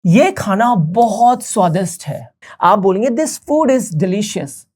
ये खाना बहुत स्वादिष्ट है। आप बोलेंगे दिस फूड इज डिलीशियस।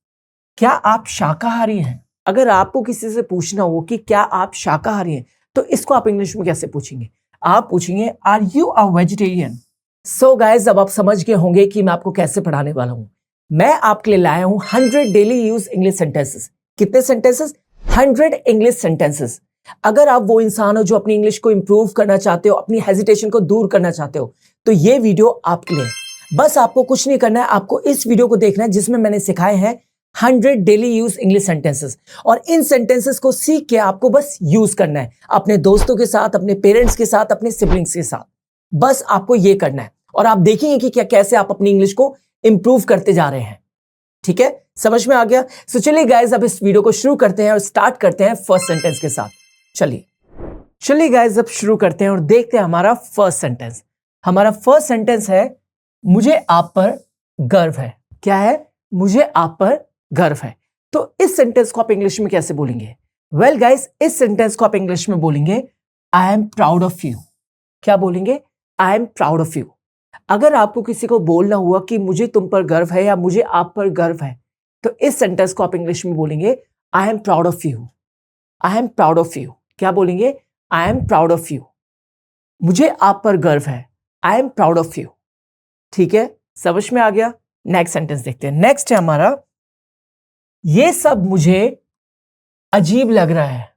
क्या आप शाकाहारी हैं? अगर आपको किसी से पूछना हो कि क्या आप शाकाहारी हैं, तो इसको आप इंग्लिश में कैसे पूछेंगे? आप पूछेंगे are you a vegetarian? So guys, अब आप समझ गए होंगे कि मैं आपको कैसे पढ़ाने वाला हूं। मैं आपके लिए लाया हूं 100 डेली यूज इंग्लिश सेंटेंसेस। कितने सेंटेंसेस? 100 English sentences. अगर आप वो इंसान हो जो अपनी इंग्लिश को इंप्रूव करना चाहते हो, अपनी हेजिटेशन को दूर करना चाहते हो, तो ये वीडियो आपके लिए। बस आपको कुछ नहीं करना है, आपको इस वीडियो को देखना है जिसमें मैंने सिखाए हैं 100 डेली यूज इंग्लिश सेंटेंसेस। और इन सेंटेंसेस को सीख के आपको बस यूज करना है अपने दोस्तों के साथ, अपने पेरेंट्स के साथ, अपने सिबलिंग्स के साथ। बस आपको ये करना है और आप देखेंगे कि क्या कैसे आप अपनी इंग्लिश को इंप्रूव करते जा रहे हैं। ठीक है, समझ में आ गया? सो चलिए गाइज, अब इस वीडियो को शुरू करते हैं और स्टार्ट करते हैं फर्स्ट सेंटेंस के साथ। चलिए गाइज, अब शुरू करते हैं और देखते हैं हमारा फर्स्ट सेंटेंस। हमारा फर्स्ट सेंटेंस है मुझे आप पर गर्व है। क्या है? मुझे आप पर गर्व है। तो इस सेंटेंस को आप इंग्लिश में कैसे बोलेंगे? वेल गाइज, इस सेंटेंस को आप इंग्लिश में बोलेंगे I am proud of you. क्या बोलेंगे? I am proud of you. अगर आपको किसी को बोलना हुआ कि मुझे तुम पर गर्व है या मुझे आप पर गर्व है, तो इस सेंटेंस को आप इंग्लिश में बोलेंगे I am proud of you. I am proud of you. क्या बोलेंगे? I am proud of you. मुझे आप पर गर्व है। I am proud of you. ठीक है, समझ में आ गया? नेक्स्ट सेंटेंस देखते हैं। नेक्स्ट है हमारा ये सब मुझे अजीब लग रहा है।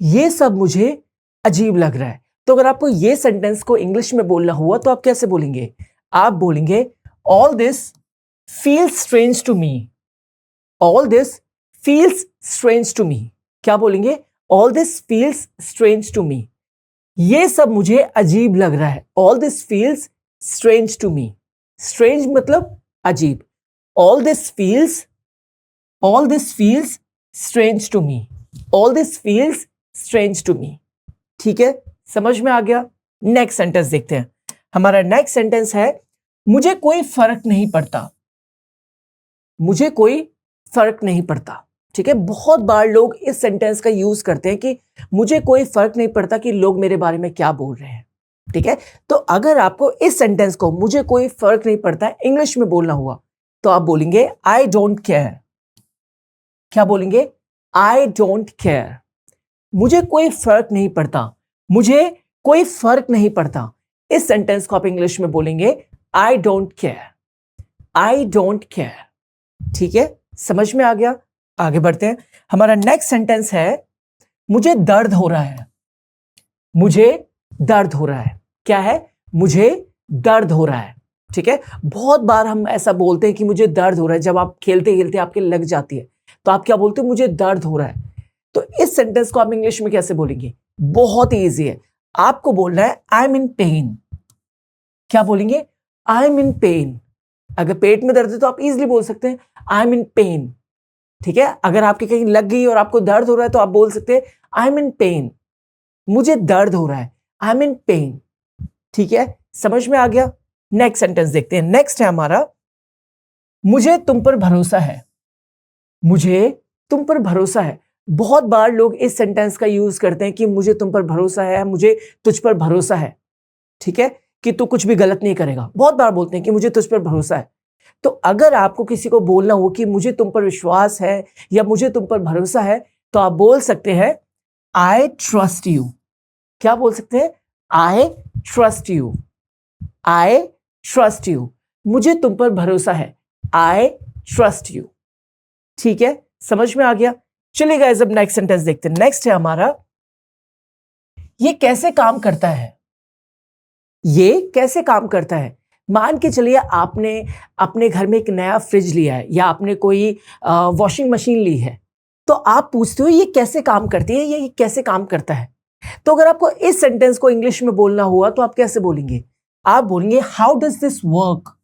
ये सब मुझे अजीब लग रहा है। तो अगर आपको ये सेंटेंस को इंग्लिश में बोलना हुआ तो आप कैसे बोलेंगे? आप बोलेंगे all this feels strange to me. All this feels strange to me. क्या बोलेंगे? All this feels strange to me. ये सब मुझे अजीब लग रहा है। All this feels strange to me. Strange मतलब अजीब। All this feels strange to me. All this feels strange to me. ठीक है, समझ में आ गया? नेक्स्ट सेंटेंस देखते हैं। हमारा नेक्स्ट सेंटेंस है मुझे कोई फर्क नहीं पड़ता। मुझे कोई फर्क नहीं पड़ता। ठीक है, बहुत बार लोग इस सेंटेंस का यूज करते हैं कि मुझे कोई फर्क नहीं पड़ता कि लोग मेरे बारे में क्या बोल रहे हैं। ठीक है, तो अगर आपको इस सेंटेंस को मुझे कोई फर्क नहीं पड़ता इंग्लिश में बोलना हुआ तो आप बोलेंगे आई डोंट केयर। क्या बोलेंगे? I don't care. मुझे कोई फर्क नहीं पड़ता। मुझे कोई फर्क नहीं पड़ता। इस सेंटेंस को आप इंग्लिश में बोलेंगे I don't care. I don't care. ठीक है, समझ में आ गया? आगे बढ़ते हैं। हमारा नेक्स्ट सेंटेंस है मुझे दर्द हो रहा है। मुझे दर्द हो रहा है। क्या है? मुझे दर्द हो रहा है। ठीक है, बहुत बार हम ऐसा बोलते हैं कि मुझे दर्द हो रहा है। जब आप खेलते खेलते आपके लग जाती है तो आप क्या बोलते हो? मुझे दर्द हो रहा है। तो इस सेंटेंस को आप इंग्लिश में कैसे बोलेंगे? बहुत ही ईजी है। आपको बोलना है आई एम इन पेन। क्या बोलेंगे? I M in pen. अगर पेट में दर्द है तो आप इजीली बोल सकते हैं आई एम इन पेन। ठीक है, अगर आपके कहीं लग गई और आपको दर्द हो रहा है तो आप बोल सकते हैं आई एम इन पेन। मुझे दर्द हो रहा है। I M in pen. ठीक है, समझ में आ गया? नेक्स्ट सेंटेंस देखते हैं। नेक्स्ट है हमारा मुझे तुम पर भरोसा है। मुझे तुम पर भरोसा है। बहुत बार लोग इस सेंटेंस का यूज करते हैं कि मुझे तुम पर भरोसा है, मुझे तुझ पर भरोसा है। ठीक है, कि तू कुछ भी गलत नहीं करेगा। बहुत बार बोलते हैं कि मुझे तुझ पर भरोसा है। तो अगर आपको किसी को बोलना हो कि मुझे तुम पर विश्वास है या मुझे तुम पर भरोसा है तो आप बोल सकते हैं आई ट्रस्ट यू। क्या बोल सकते हैं? I trust you. I trust you. मुझे तुम पर भरोसा है। I trust you. ठीक है, समझ में आ गया? चलिए गाइस, अब नेक्स्ट सेंटेंस देखते हैं। नेक्स्ट है हमारा ये कैसे काम करता है। ये कैसे काम करता है? मान के चलिए आपने अपने घर में एक नया फ्रिज लिया है या आपने कोई वॉशिंग मशीन ली है, तो आप पूछते हो ये कैसे काम करती है, ये कैसे काम करता है। तो अगर आपको इस सेंटेंस को इंग्लिश में बोलना हुआ तो आप कैसे बोलेंगे? आप बोलेंगे हाउ डज दिस वर्क।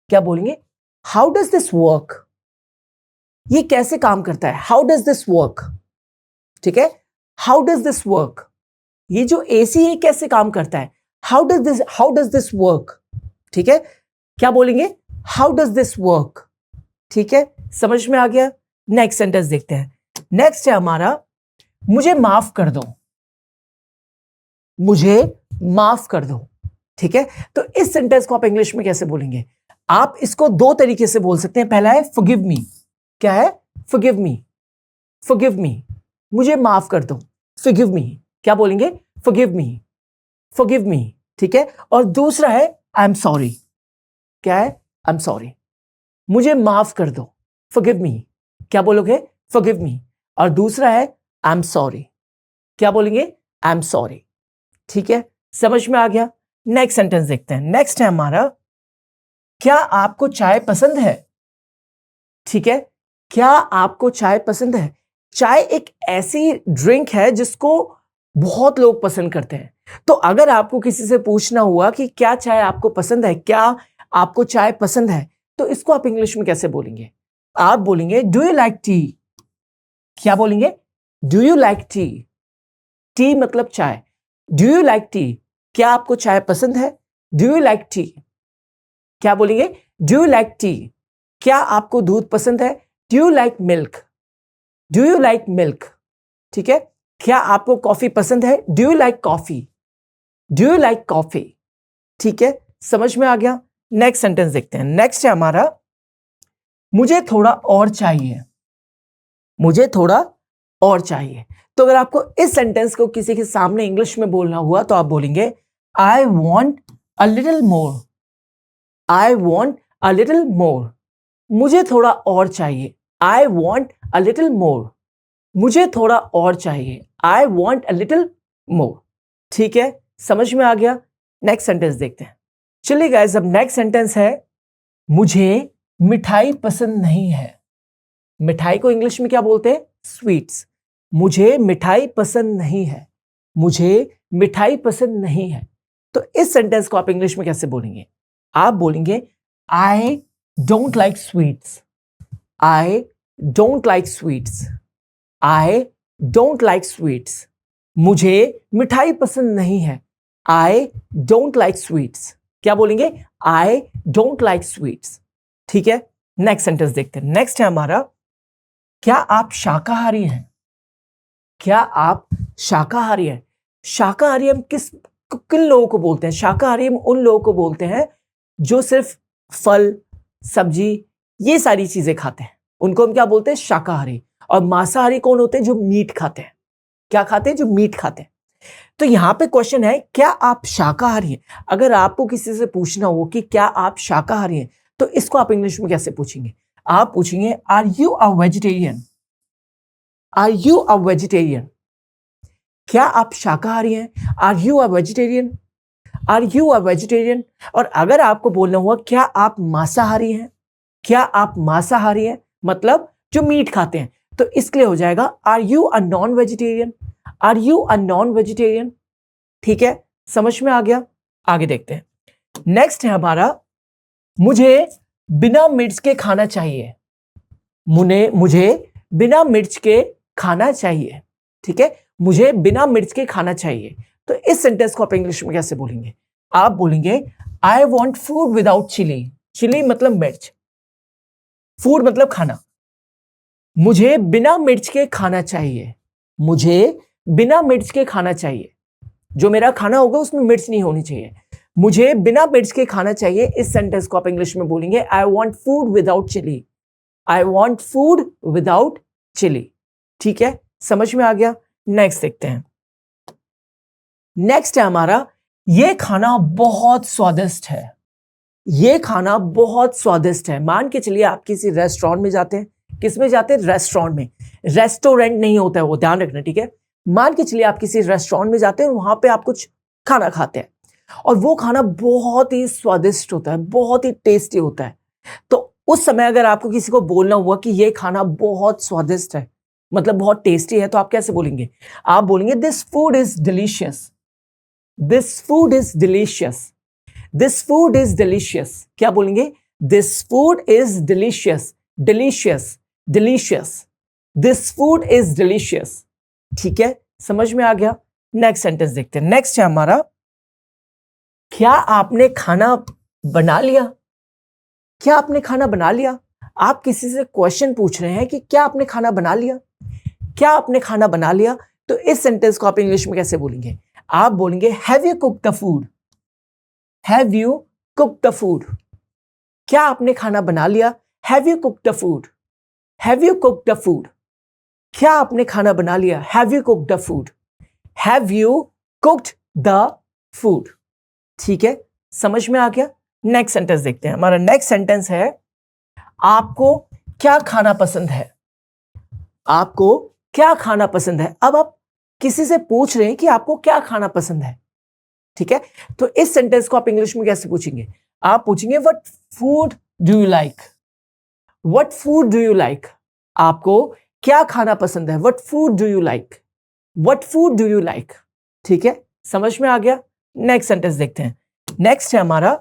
क्या बोलेंगे? How does this work. ये कैसे काम करता है? How does this work. ठीक है, हाउ डज दिस वर्क। ये जो एसी है कैसे काम करता है? How does this work. ठीक है, क्या बोलेंगे? How does this work. ठीक है, समझ में आ गया? नेक्स्ट सेंटेंस देखते हैं। नेक्स्ट है हमारा मुझे माफ कर दो। मुझे माफ कर दो। ठीक है, तो इस सेंटेंस को आप इंग्लिश में कैसे बोलेंगे? आप इसको दो तरीके से बोल सकते हैं। पहला है फॉरगिव मी। क्या है? Forgive me. फॉरगिव मी, मुझे माफ कर दो। फॉरगिव मी, क्या बोलेंगे? Forgive me, forgive me. ठीक है, और दूसरा है आई एम सॉरी। क्या है? आई एम सॉरी, मुझे माफ कर दो। फॉरगिव मी, क्या बोलोगे? Forgive me. और दूसरा है आई एम सॉरी, क्या बोलेंगे? I am sorry. ठीक है, समझ में आ गया? नेक्स्ट सेंटेंस देखते हैं। नेक्स्ट है हमारा, क्या आपको चाय पसंद है? ठीक है, क्या आपको चाय पसंद है? चाय एक ऐसी ड्रिंक है जिसको बहुत लोग पसंद करते हैं। तो अगर आपको किसी से पूछना हुआ कि क्या चाय आपको पसंद है, क्या आपको चाय पसंद है, तो इसको आप इंग्लिश में कैसे बोलेंगे? आप बोलेंगे डू यू लाइक टी। क्या बोलेंगे? Do you like T. T मतलब चाय। डू यू लाइक टी, क्या आपको चाय पसंद है? Do you like T. क्या बोलेंगे? Do you like T. क्या आपको दूध पसंद है? Do you like milk. Do you like milk. ठीक है, क्या आपको कॉफी पसंद है? Do you like coffee. Do you like coffee. ठीक है, समझ में आ गया? नेक्स्ट सेंटेंस देखते हैं। नेक्स्ट है हमारा, मुझे थोड़ा और चाहिए। मुझे थोड़ा और चाहिए। तो अगर आपको इस सेंटेंस को किसी के सामने इंग्लिश में बोलना हुआ तो आप बोलेंगे I want a little more. I want a little more, मुझे थोड़ा और चाहिए। I want a little more, मुझे थोड़ा और चाहिए। I want a little more. ठीक है, समझ में आ गया? नेक्स्ट सेंटेंस देखते हैं। चलिए गाइस, अब नेक्स्ट सेंटेंस है, मुझे मिठाई पसंद नहीं है। मिठाई को इंग्लिश में क्या बोलते हैं? स्वीट्स। मुझे मिठाई पसंद नहीं है। मुझे मिठाई पसंद नहीं है। तो इस सेंटेंस को आप इंग्लिश में कैसे बोलेंगे? आप बोलेंगे I don't like sweets. I don't like sweets. I don't like sweets, मुझे मिठाई पसंद नहीं है। I don't like sweets. क्या बोलेंगे? I don't like sweets. ठीक है, नेक्स्ट सेंटेंस देखते हैं। नेक्स्ट है हमारा, क्या आप शाकाहारी हैं? क्या आप शाकाहारी हैं? शाकाहारी हम किन लोगों को बोलते हैं? शाकाहारी हम उन लोगों को बोलते हैं जो सिर्फ फल, सब्जी, ये सारी चीजें खाते हैं, उनको हम क्या बोलते हैं? शाकाहारी। और मांसाहारी कौन होते हैं? जो मीट खाते हैं। क्या खाते हैं? जो मीट खाते हैं। तो यहां पे क्वेश्चन है, क्या आप शाकाहारी हैं? अगर आपको किसी से पूछना हो कि क्या आप शाकाहारी हैं, तो इसको आप इंग्लिश में कैसे पूछेंगे? आप पूछेंगे are you a vegetarian. Are you a vegetarian, क्या आप शाकाहारी हैं? Are you a vegetarian. Are you a vegetarian. और अगर आपको बोलना हुआ क्या आप मांसाहारी हैं, क्या आप मांसाहारी हैं, मतलब जो मीट खाते हैं, तो इसके लिए हो जाएगा are you a non vegetarian. Are you a non vegetarian. ठीक है, समझ में आ गया? आगे देखते हैं। नेक्स्ट है हमारा, मुझे बिना मिर्च के खाना चाहिए। मुझे बिना मिर्च के खाना चाहिए। ठीक है, मुझे बिना मिर्च के खाना चाहिए। तो इस सेंटेंस को आप इंग्लिश में कैसे बोलेंगे? आप बोलेंगे I want food without chilli. Chilli मतलब मिर्च, फूड मतलब खाना। मुझे बिना मिर्च के खाना चाहिए। मुझे बिना मिर्च के खाना चाहिए। जो मेरा खाना होगा उसमें मिर्च नहीं होनी चाहिए। मुझे बिना मिर्च के खाना चाहिए। इस सेंटेंस को आप इंग्लिश में बोलेंगे I want food without chilli. I want food without chilli. ठीक है, समझ में आ गया? नेक्स्ट देखते हैं। नेक्स्ट है हमारा, ये खाना बहुत स्वादिष्ट है। ये खाना बहुत स्वादिष्ट है। मान के चलिए आप किसी रेस्टोरेंट में जाते हैं। किस में जाते हैं? रेस्टोरेंट में। रेस्टोरेंट नहीं होता है वो, ध्यान रखना। ठीक है, मान के चलिए आप किसी रेस्टोरेंट में जाते हैं और वहां पे आप कुछ खाना खाते हैं और वो खाना बहुत ही स्वादिष्ट होता है, बहुत ही टेस्टी होता है। तो उस समय अगर आपको किसी को बोलना हुआ कि ये खाना बहुत स्वादिष्ट है, मतलब बहुत टेस्टी है, तो आप कैसे बोलेंगे? आप बोलेंगे this food is delicious. This food is delicious. This food is delicious. क्या बोलेंगे? This food is delicious. Delicious, delicious. This food is delicious. ठीक है, समझ में आ गया? नेक्स्ट सेंटेंस देखते हैं। नेक्स्ट है हमारा, क्या आपने खाना बना लिया? क्या आपने खाना बना लिया? आप किसी से क्वेश्चन पूछ रहे हैं कि क्या आपने खाना बना लिया? क्या आपने खाना बना लिया? तो इस सेंटेंस को आप इंग्लिश में कैसे बोलेंगे? आप बोलेंगे have you cooked the food. Have you cooked the food? क्या आपने खाना बना लिया? Have you cooked the food? Have you cooked the food? क्या आपने खाना बना लिया? Have you cooked the food? Have you cooked the food? ठीक है, समझ में आ गया? नेक्स्ट सेंटेंस देखते हैं। हमारा नेक्स्ट सेंटेंस है, आपको क्या खाना पसंद है? आपको क्या खाना पसंद है? अब आप किसी से पूछ रहे हैं कि आपको क्या खाना पसंद है, ठीक है? तो इस सेंटेंस को आप इंग्लिश में कैसे पूछेंगे? आप पूछेंगे what food do you like? What food do you like? आपको क्या खाना पसंद है? What food do you like? What food do you like? ठीक है, समझ में आ गया? नेक्स्ट सेंटेंस देखते हैं। नेक्स्ट है हमारा,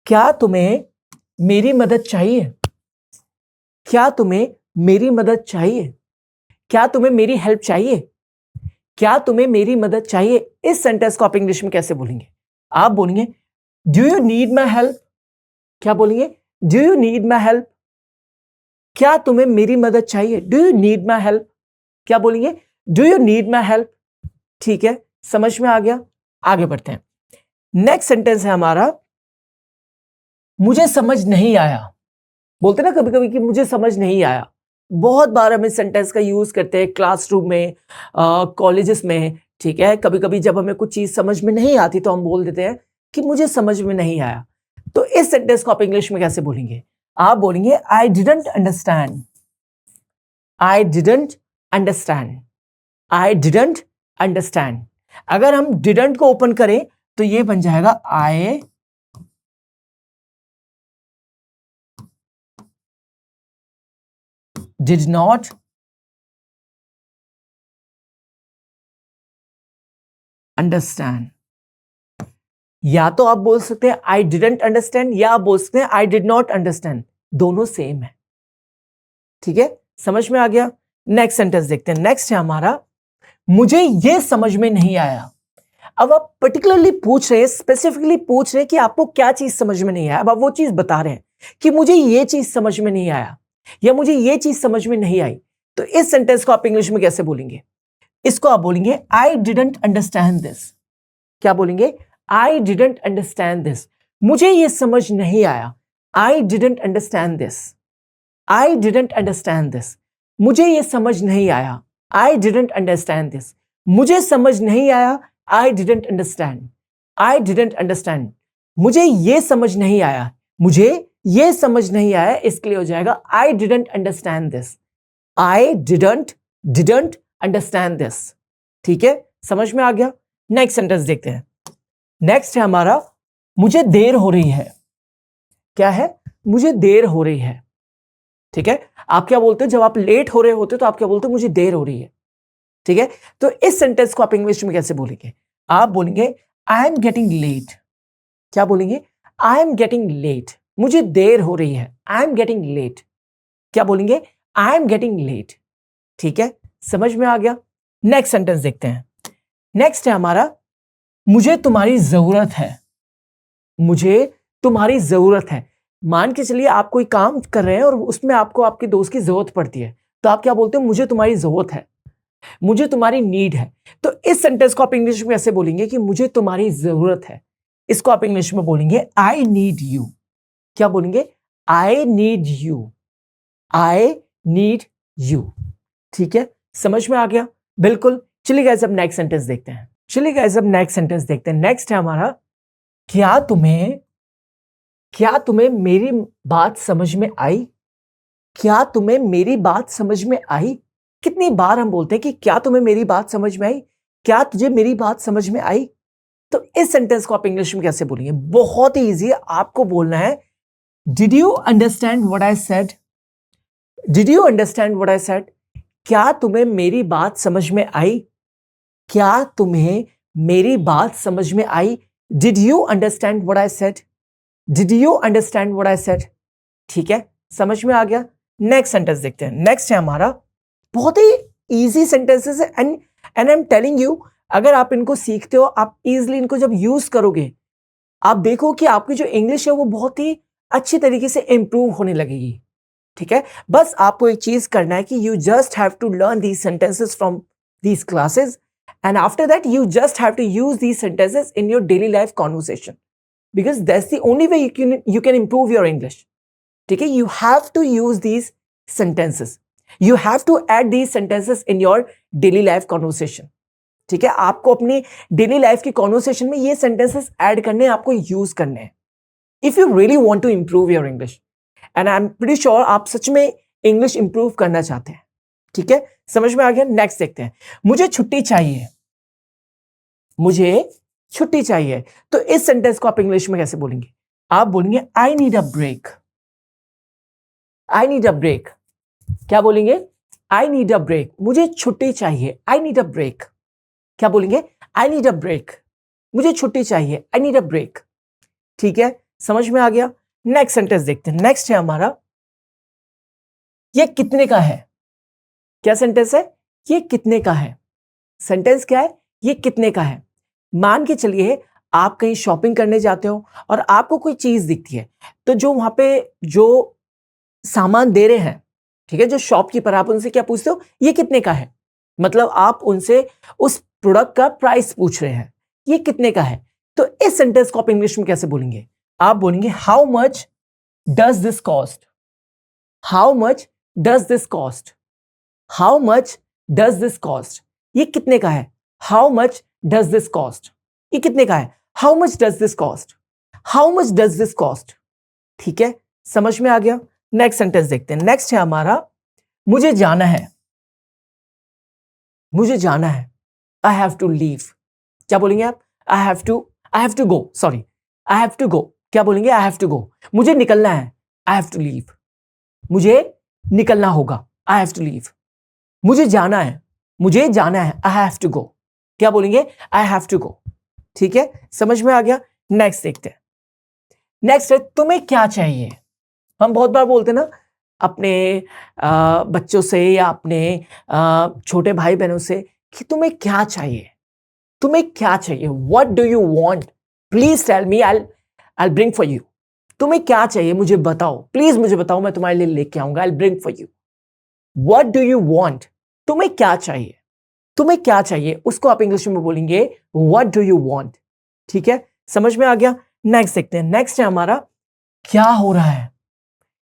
क्या तुम्हें मेरी मदद चाहिए? क्या तुम्हें मेरी मदद चाहिए? क्या तुम्हें मेरी हेल्प चाहिए? क्या तुम्हें मेरी मदद चाहिए? इस सेंटेंस को आप इंग्लिश में कैसे बोलेंगे? आप बोलेंगे do you need my help? क्या बोलेंगे? Do you need my help? क्या तुम्हें मेरी मदद चाहिए? Do you need my help? क्या बोलेंगे? Do you need my help? ठीक है, समझ में आ गया? आगे बढ़ते हैं। नेक्स्ट सेंटेंस है हमारा, मुझे समझ नहीं आया। बोलते ना कभी कभी कि मुझे समझ नहीं आया। बहुत बार हम इस सेंटेंस का यूज करते हैं क्लासरूम में, कॉलेजेस में, ठीक है? कभी कभी जब हमें कुछ चीज समझ में नहीं आती तो हम बोल देते हैं कि मुझे समझ में नहीं आया। तो इस सेंटेंस को आप इंग्लिश में कैसे बोलेंगे? आप बोलेंगे I didn't understand. I didn't understand. I didn't understand. अगर हम डिडंट को ओपन करें तो ये बन जाएगा आई did not understand। या तो आप बोल सकते हैं I didn't understand, या आप बोल सकते हैं I did not understand। दोनों सेम है, ठीक है? समझ में आ गया? नेक्स्ट सेंटेंस देखते हैं। नेक्स्ट है हमारा, मुझे ये समझ में नहीं आया। अब आप पर्टिकुलरली पूछ रहे हैं, स्पेसिफिकली पूछ रहे हैं कि आपको क्या चीज समझ में नहीं आया। अब आप वो चीज बता रहे हैं कि मुझे ये चीज समझ में नहीं आया या मुझे ये चीज समझ में नहीं आई। तो इस सेंटेंस को आप इंग्लिश में कैसे बोलेंगे? इसको आप बोलेंगे आई डिडंट अंडरस्टैंड दिस। क्या बोलेंगे? I didn't understand this. मुझे ये समझ नहीं आया। I didn't understand this. I didn't understand this. मुझे ये समझ नहीं आया। I didn't understand this. मुझे समझ नहीं आया। I didn't understand. I didn't understand. मुझे ये समझ नहीं आया। मुझे ये समझ नहीं आया, इसके लिए हो जाएगा I didn't understand this. I didn't understand this. ठीक है, समझ में आ गया? नेक्स्ट सेंटेंस देखते हैं। नेक्स्ट है हमारा, मुझे देर हो रही है। क्या है? मुझे देर हो रही है। ठीक है, आप क्या बोलते हो जब आप लेट हो रहे होते तो आप क्या बोलते हो? मुझे देर हो रही है। ठीक है, तो इस सेंटेंस को आप इंग्लिश में कैसे बोलेंगे? आप बोलेंगे आई एम गेटिंग लेट। क्या बोलेंगे? I am getting late. मुझे देर हो रही है। I am getting late. क्या बोलेंगे? I am getting late. ठीक है, समझ में आ गया? नेक्स्ट सेंटेंस देखते हैं। नेक्स्ट है हमारा, मुझे तुम्हारी जरूरत है। मुझे तुम्हारी जरूरत है। मान के चलिए आप कोई काम कर रहे हैं और उसमें आपको आपके दोस्त की जरूरत पड़ती है, तो आप क्या बोलते हो? मुझे तुम्हारी जरूरत है, मुझे तुम्हारी नीड है। तो इस सेंटेंस को आप इंग्लिश में ऐसे बोलेंगे कि मुझे तुम्हारी जरूरत है। इसको आप इंग्लिश में बोलेंगे आई नीड यू। क्या बोलेंगे? I need you. I need you. ठीक है, समझ में आ गया? बिल्कुल। चलिए गाइस, अब नेक्स्ट सेंटेंस देखते हैं। चलिए गाइस, अब नेक्स्ट सेंटेंस देखते हैं। नेक्स्ट है हमारा, क्या तुम्हें मेरी बात समझ में आई? क्या तुम्हें मेरी बात समझ में आई? कितनी बार हम बोलते हैं कि क्या तुम्हें मेरी बात समझ में आई? क्या तुझे मेरी बात समझ में आई? तो इस सेंटेंस को आप इंग्लिश में कैसे बोलेंगे? बहुत ही इजी है। आपको बोलना है did you understand what I said? Did you understand what I said? क्या तुम्हें मेरी बात समझ में आई? क्या तुम्हें मेरी बात समझ में आई? Did you understand what I said? Did you understand what I said? ठीक है, समझ में आ गया? नेक्स्ट सेंटेंस देखते हैं। नेक्स्ट है हमारा, बहुत ही इजी सेंटेंसेस है and I am telling you, अगर आप इनको सीखते हो, आप इजीली इनको जब यूज करोगे, आप देखो कि आपकी जो इंग्लिश है वो बहुत ही अच्छी तरीके से इंप्रूव होने लगेगी। ठीक है, बस आपको एक चीज करना है कि you just have to learn these sentences from these classes and after that you just have to use these sentences in your daily life conversation. because that's the only way you can improve your English. ठीक है, you have to use these sentences. You have to add these sentences in your daily life conversation. ठीक है, आपको अपनी daily life की conversation में ये sentences add करने हैं, आपको यूज करने हैं if you really want to improve your English. And I am pretty sure आप सच में इंग्लिश इंप्रूव करना चाहते हैं. ठीक है, समझ में आ गया. नेक्स्ट देखते हैं. मुझे छुट्टी चाहिए. मुझे छुट्टी चाहिए. तो इस सेंटेंस को आप इंग्लिश में कैसे बोलेंगे? आप बोलेंगे I need a break. I need a break. क्या बोलेंगे? I need a break. मुझे छुट्टी चाहिए. I need a break. क्या बोलेंगे? I need a break. मुझे छुट्टी चाहिए. I need a break. ठीक है, समझ में आ गया. नेक्स्ट सेंटेंस देखते हैं. नेक्स्ट है हमारा, ये कितने का है. क्या सेंटेंस है? ये कितने का है. सेंटेंस क्या है? ये कितने का है. मान के चलिए आप कहीं शॉपिंग करने जाते हो और आपको कोई चीज दिखती है, तो जो वहां पे जो सामान दे रहे हैं, ठीक है, जो शॉपकीपर, आप उनसे क्या पूछते हो? ये कितने का है. मतलब आप उनसे उस प्रोडक्ट का प्राइस पूछ रहे हैं, ये कितने का है. तो इस सेंटेंस को आप इंग्लिश में कैसे बोलेंगे? आप बोलेंगे how much does this cost. How much does this cost. How much does this cost. ये कितने का है. How much does this cost. ये कितने का है. How much does this cost. How much does this cost. ठीक है, समझ में आ गया. नेक्स्ट सेंटेंस देखते हैं. नेक्स्ट है हमारा, मुझे जाना है. मुझे जाना है. I have to leave. क्या बोलेंगे आप? I have to go. Sorry, I have to go. क्या बोलेंगे? I have to go. मुझे निकलना है. I have to leave. मुझे निकलना होगा. I have to leave. मुझे जाना है. मुझे जाना है. I have to go. क्या बोलेंगे? I have to go. ठीक है, समझ में आ गया. नेक्स्ट देखते हैं. नेक्स्ट है, तुम्हें क्या चाहिए. हम बहुत बार बोलते हैं ना अपने बच्चों से या अपने छोटे भाई बहनों से कि तुम्हें क्या चाहिए. तुम्हें क्या चाहिए. What do you want. Please tell me, I bring for you. तुम्हें क्या चाहिए, मुझे बताओ. प्लीज मुझे बताओ, मैं तुम्हारे लिए लेके आऊंगा. आई bring for you. What do you want. तुम्हें क्या चाहिए. तुम्हें क्या चाहिए, उसको आप इंग्लिश में बोलेंगे व्हाट डू यू वांट. ठीक है, समझ में आ गया. नेक्स्ट देखते हैं. नेक्स्ट है हमारा, क्या हो रहा है.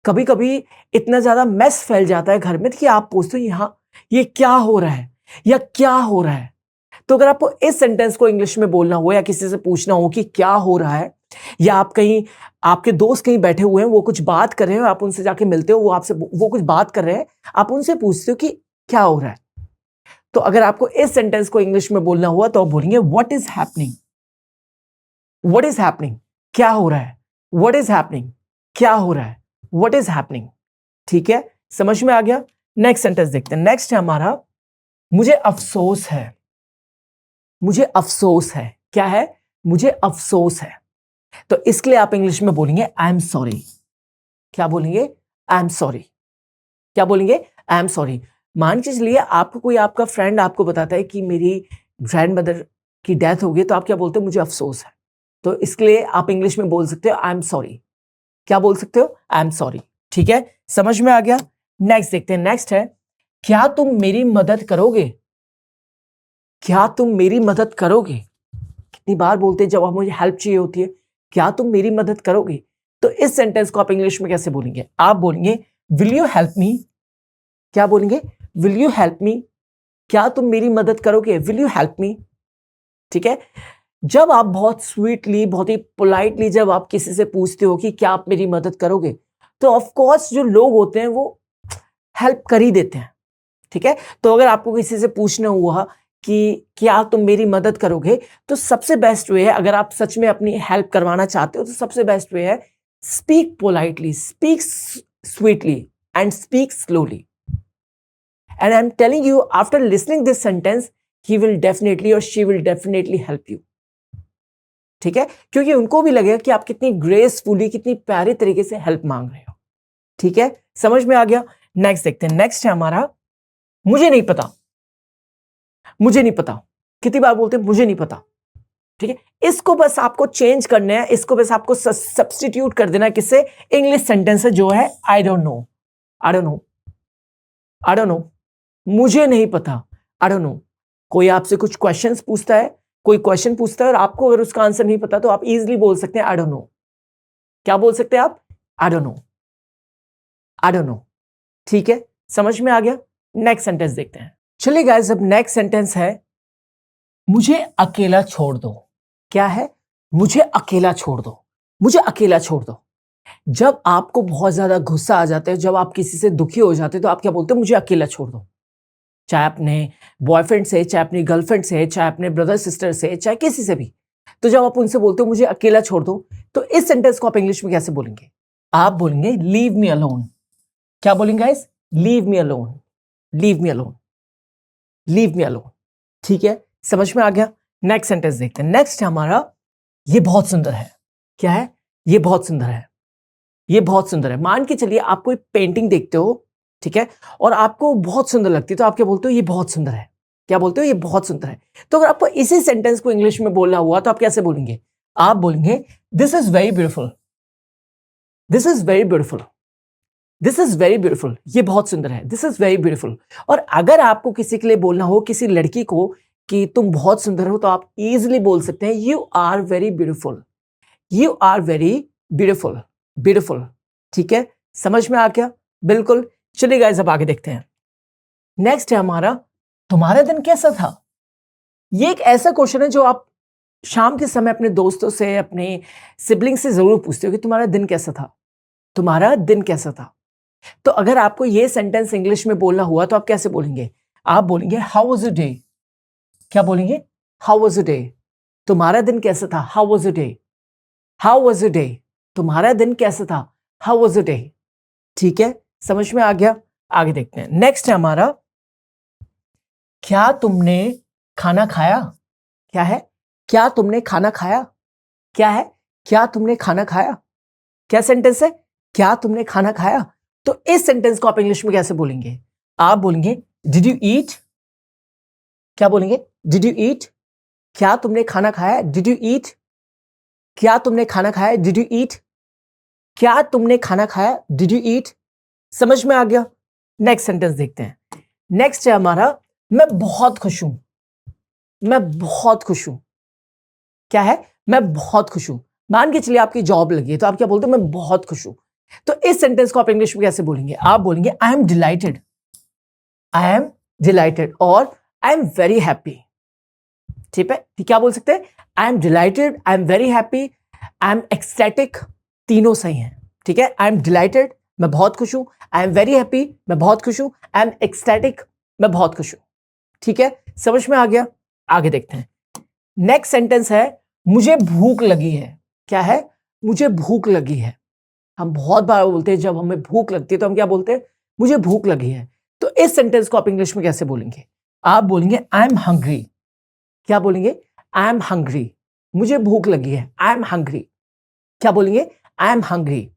कभी कभी इतना ज्यादा मेस फैल जाता है घर में कि आप पूछते हो यहां ये क्या हो रहा है या क्या हो रहा है. तो अगर आपको इस सेंटेंस को इंग्लिश में बोलना हो या किसी से पूछना हो कि क्या हो रहा है, या आप कहीं, आपके दोस्त कहीं बैठे हुए हैं, वो कुछ बात कर रहे हो, आप उनसे जाके मिलते हो, वो कुछ बात कर रहे हैं, आप उनसे पूछते हो कि क्या हो रहा है. तो अगर आपको इस सेंटेंस को इंग्लिश में बोलना हुआ तो आप बोलेंगे what is happening. What is happening. क्या हो रहा है. What is happening. क्या हो रहा है. What is happening. ठीक है, समझ में आ गया. नेक्स्ट सेंटेंस देखते हैं. नेक्स्ट है हमारा, मुझे अफसोस है. मुझे अफसोस है. क्या है? मुझे अफसोस है. तो इसके लिए आप इंग्लिश में बोलेंगे आई एम सॉरी. क्या बोलेंगे? I am sorry. क्या बोलेंगे? I am sorry. मान के चलिए आपको कोई, आपका फ्रेंड आपको बताता है कि मेरी ग्रैंडमदर की डेथ हो गई, तो आप क्या बोलते हो? मुझे अफसोस है. तो इसके लिए आप इंग्लिश में बोल सकते हो आई एम सॉरी. क्या बोल सकते हो? आई एम सॉरी. ठीक है, समझ में आ गया. नेक्स्ट देखते हैं. नेक्स्ट है, क्या तुम मेरी मदद करोगे. क्या तुम मेरी मदद करोगे. कितनी बार बोलते हैं जब आप मुझे हेल्प चाहिए होती है, क्या तुम मेरी मदद करोगे. तो इस सेंटेंस को आप इंग्लिश में कैसे बोलेंगे? आप बोलेंगे विल यू हेल्प मी. क्या बोलेंगे? Will you help me. क्या तुम मेरी मदद करोगे. Will you help me. ठीक है, जब आप बहुत स्वीटली, बहुत ही पोलाइटली जब आप किसी से पूछते हो कि क्या आप मेरी मदद करोगे, तो ऑफ कोर्स जो लोग होते हैं वो हेल्प कर ही देते हैं. ठीक है, तो अगर आपको किसी से पूछना हुआ कि क्या तुम मेरी मदद करोगे, तो सबसे बेस्ट वे है, अगर आप सच में अपनी हेल्प करवाना चाहते हो, तो सबसे बेस्ट वे है speak politely, speak sweetly and speak slowly. And I'm telling you, after listening this sentence, he will definitely or she will definitely help you. ठीक है, क्योंकि उनको भी लगेगा कि आप कितनी ग्रेसफुली, कितनी प्यारे तरीके से हेल्प मांग रहे हो. ठीक है, समझ में आ गया. नेक्स्ट देखते हैं. नेक्स्ट है हमारा, मुझे नहीं पता. मुझे नहीं पता. कितनी बार बोलते हैं मुझे नहीं पता. ठीक है, इसको बस आपको चेंज करना है, इसको बस आपको सब्स्टिट्यूट कर देना है किससे? इंग्लिश सेंटेंस से जो है I don't know. I don't know. I don't know. मुझे नहीं पता. I don't know. कोई आपसे कुछ क्वेश्चंस पूछता है, कोई क्वेश्चन पूछता है और आपको अगर उसका आंसर नहीं पता तो आप इजीली बोल सकते हैं आई डोंट नो। क्या बोल सकते हैं आप? I don't know, I don't know. ठीक है, समझ में आ गया? नेक्स्ट सेंटेंस देखते हैं। चलिए गाइस, अब नेक्स्ट सेंटेंस है मुझे अकेला छोड़ दो। क्या है? मुझे अकेला छोड़ दो, मुझे अकेला छोड़ दो। जब आपको बहुत ज्यादा गुस्सा आ जाता है, जब आप किसी से दुखी हो जाते हैं तो आप क्या बोलते हैं? मुझे अकेला छोड़ दो। चाहे अपने बॉयफ्रेंड से, चाहे अपनी गर्लफ्रेंड से, चाहे अपने ब्रदर सिस्टर से, चाहे किसी से भी, तो जब आप उनसे बोलते हो मुझे अकेला छोड़ दो, तो इस सेंटेंस को आप इंग्लिश में कैसे बोलेंगे? आप बोलेंगे लीव मी अलोन। क्या बोलेंगे guys? Leave me alone, leave me alone, leave me alone. ठीक है, समझ में आ गया? नेक्स्ट सेंटेंस देखते हैं। नेक्स्ट है हमारा ये बहुत सुंदर है। क्या है? ये बहुत सुंदर है, ये बहुत सुंदर है। मान के चलिए आप कोई पेंटिंग देखते हो, ठीक है, और आपको बहुत सुंदर लगती है, तो आप क्या बोलते हो? ये बहुत सुंदर है। क्या बोलते हो? ये बहुत सुंदर है। तो अगर आपको इसी सेंटेंस को इंग्लिश में बोलना हुआ तो आप कैसे बोलेंगे? आप बोलेंगे this is very beautiful, this is very beautiful, this is very beautiful. ये बहुत सुंदर है, दिस इज वेरी ब्यूटीफुल। और अगर आपको किसी के लिए बोलना हो, किसी लड़की को, कि तुम बहुत सुंदर हो, तो आप इजीली बोल सकते हैं you are very beautiful, you are very beautiful, beautiful. ठीक है, समझ में आ गया? बिल्कुल। चलिए गाइस, अब आगे देखते हैं। नेक्स्ट है हमारा तुम्हारा दिन कैसा था। ये एक ऐसा क्वेश्चन है जो आप शाम के समय अपने दोस्तों से, अपने सिबलिंग से जरूर पूछते हो कि तुम्हारा दिन कैसा था, तुम्हारा दिन कैसा था। तो अगर आपको ये सेंटेंस इंग्लिश में बोलना हुआ तो आप कैसे बोलेंगे? आप बोलेंगे हाउ वाज योर डे। क्या बोलेंगे? How was your day. तुम्हारा दिन कैसा था? How was your day, how was your day. तुम्हारा दिन कैसा था? How was your day. ठीक है, समझ में आ गया? आगे देखते हैं। नेक्स्ट है हमारा क्या तुमने खाना खाया। क्या है? क्या तुमने खाना खाया। क्या है? क्या तुमने खाना खाया। क्या सेंटेंस है? क्या तुमने खाना खाया। तो इस सेंटेंस को आप इंग्लिश में कैसे बोलेंगे? आप बोलेंगे डिड यू ईट। क्या बोलेंगे? Did you eat. क्या तुमने खाना खाया? Did you eat. क्या तुमने खाना खाया? Did you eat. क्या तुमने खाना खाया? Did you eat. समझ में आ गया? नेक्स्ट सेंटेंस देखते हैं। नेक्स्ट है हमारा मैं बहुत खुश हूं। मैं बहुत खुश हूं। क्या है? मैं बहुत खुश हूं। मान के चलिए आपकी जॉब लगी है, तो आप क्या बोलते हो? मैं बहुत खुश हूं। तो इस सेंटेंस को आप इंग्लिश में कैसे बोलेंगे? आप बोलेंगे I am delighted, I am delighted, और आई एम वेरी हैप्पी। ठीक है, क्या बोल सकते हैं? I am delighted, I am very happy, I am ecstatic, तीनों सही हैं। ठीक है, आई एम डिलाइटेड, मैं बहुत खुश हूं, आई एम वेरी हैप्पी, मैं बहुत खुश हूं, आई एम एक्सटेटिक, मैं बहुत खुश हूं। ठीक है, समझ में आ गया? आगे देखते हैं। नेक्स्ट सेंटेंस है मुझे भूख लगी है। क्या है? मुझे भूख लगी है। हम बहुत बार बोलते हैं जब हमें भूख लगती है तो हम क्या बोलते हैं? मुझे भूख लगी है। तो इस सेंटेंस को आप इंग्लिश में कैसे बोलेंगे? आप बोलेंगे आई एम हंग्री। क्या बोलेंगे? आई एम हंग्री, मुझे भूख लगी है, आई एम हंग्री। क्या बोलेंगे? I am hungry.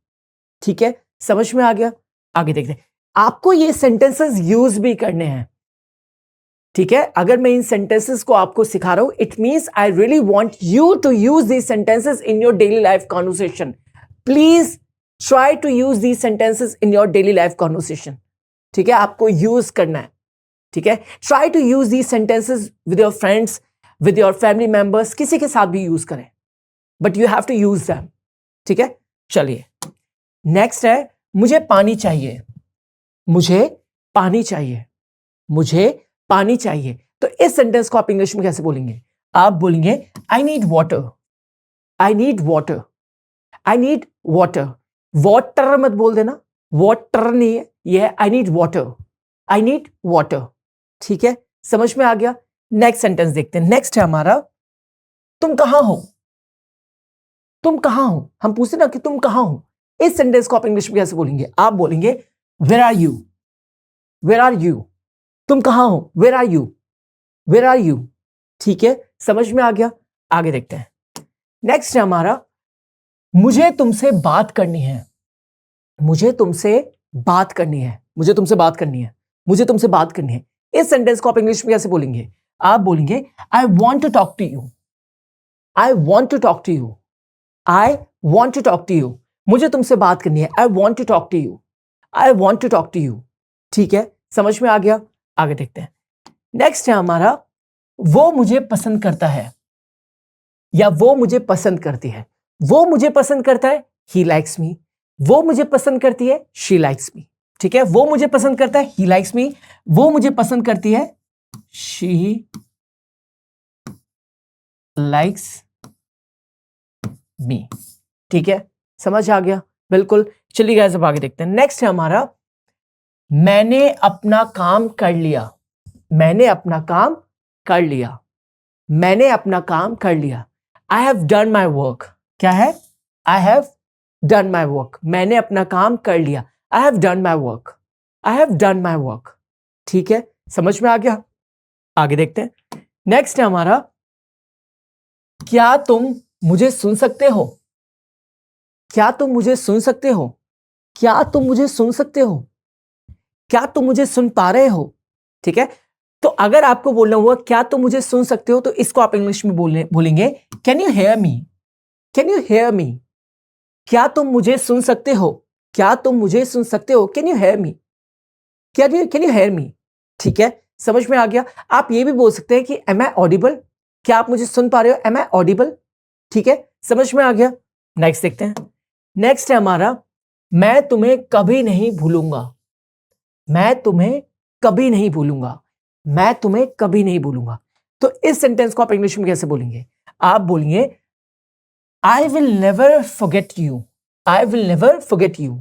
ठीक है, समझ में आ गया? आगे देखते हैं। आपको ये सेंटेंसेस यूज भी करने हैं। ठीक है, अगर मैं इन सेंटेंसेस को आपको सिखा रहा हूं, it means I really want you to use these sentences in your daily life conversation. Please try to use these sentences in your daily life conversation. ठीक है, आपको यूज करना है। ठीक है, try to use these sentences with your friends, with your family members, किसी के साथ भी यूज करें, but you have to use them. ठीक है, चलिए नेक्स्ट है मुझे पानी चाहिए। मुझे पानी चाहिए, मुझे पानी चाहिए। तो इस सेंटेंस को आप इंग्लिश में कैसे बोलेंगे? आप बोलेंगे I need water, I need water, I need water. Water मत बोल देना, वाटर नहीं है, यह है I need water, I need water. ठीक है, समझ में आ गया? नेक्स्ट सेंटेंस देखते हैं। नेक्स्ट है हमारा तुम कहां हो। तुम कहां हो, हम पूछते ना कि तुम कहां हो। इस सेंटेंस को आप इंग्लिश में कैसे बोलेंगे? आप बोलेंगे where are you, where are you. तुम कहां हो? Where are you, where are you. ठीक है, समझ में आ गया? आगे देखते हैं। नेक्स्ट है हमारा मुझे तुमसे बात करनी है। मुझे तुमसे बात करनी है, मुझे तुमसे बात करनी है, मुझे तुमसे बात करनी है। इस सेंटेंस को आप इंग्लिश में कैसे बोलेंगे? आप बोलेंगे I want to talk to you, I want to talk to you, I want to talk to you. मुझे तुमसे बात करनी है, I want to talk to you, I want to talk to you. ठीक है, समझ में आ गया? आगे देखते हैं। नेक्स्ट है हमारा वो मुझे पसंद करता है। या वो मुझे पसंद करती है। वो मुझे पसंद करता है, ही लाइक्स मी। वो मुझे पसंद करती है, शी लाइक्स मी। ठीक है, वो मुझे पसंद करता है, ही लाइक्स मी। वो मुझे पसंद करती है, शी लाइक्स मी। ठीक है, समझ आ गया? बिल्कुल। चलिए गाइस अब आगे देखते हैं। नेक्स्ट है हमारा, मैंने अपना काम कर लिया। मैंने अपना काम कर लिया। मैंने अपना काम कर लिया। I have done my work. क्या है? I have done my work. मैंने अपना काम कर लिया। I have done my work. I have done my work. ठीक है, समझ में आ गया? आगे देखते हैं। नेक्स्ट है हमारा, क्या तुम मुझे सुन सकते हो? क्या तुम मुझे सुन सकते हो? क्या तुम मुझे सुन सकते हो? क्या तुम मुझे सुन पा रहे हो? ठीक है, तो अगर आपको बोलना हुआ क्या तुम मुझे सुन सकते हो, तो इसको आप इंग्लिश में बोलेंगे can you hear me? Can you hear me? क्या तुम मुझे सुन सकते हो? क्या तुम मुझे सुन सकते हो? Can you hear me? Can you hear me? ठीक है, समझ में आ गया? आप ये भी बोल सकते हैं कि एम आई ऑडिबल? क्या आप मुझे सुन पा रहे हो? Am I audible? ठीक है, समझ में आ गया? नेक्स्ट देखते हैं। नेक्स्ट है हमारा, मैं तुम्हें कभी नहीं भूलूंगा। मैं तुम्हें कभी नहीं भूलूंगा। मैं तुम्हें कभी नहीं भूलूंगा। तो इस सेंटेंस को आप इंग्लिश में कैसे बोलेंगे? आप बोलेंगे I will never forget you. I will never forget you.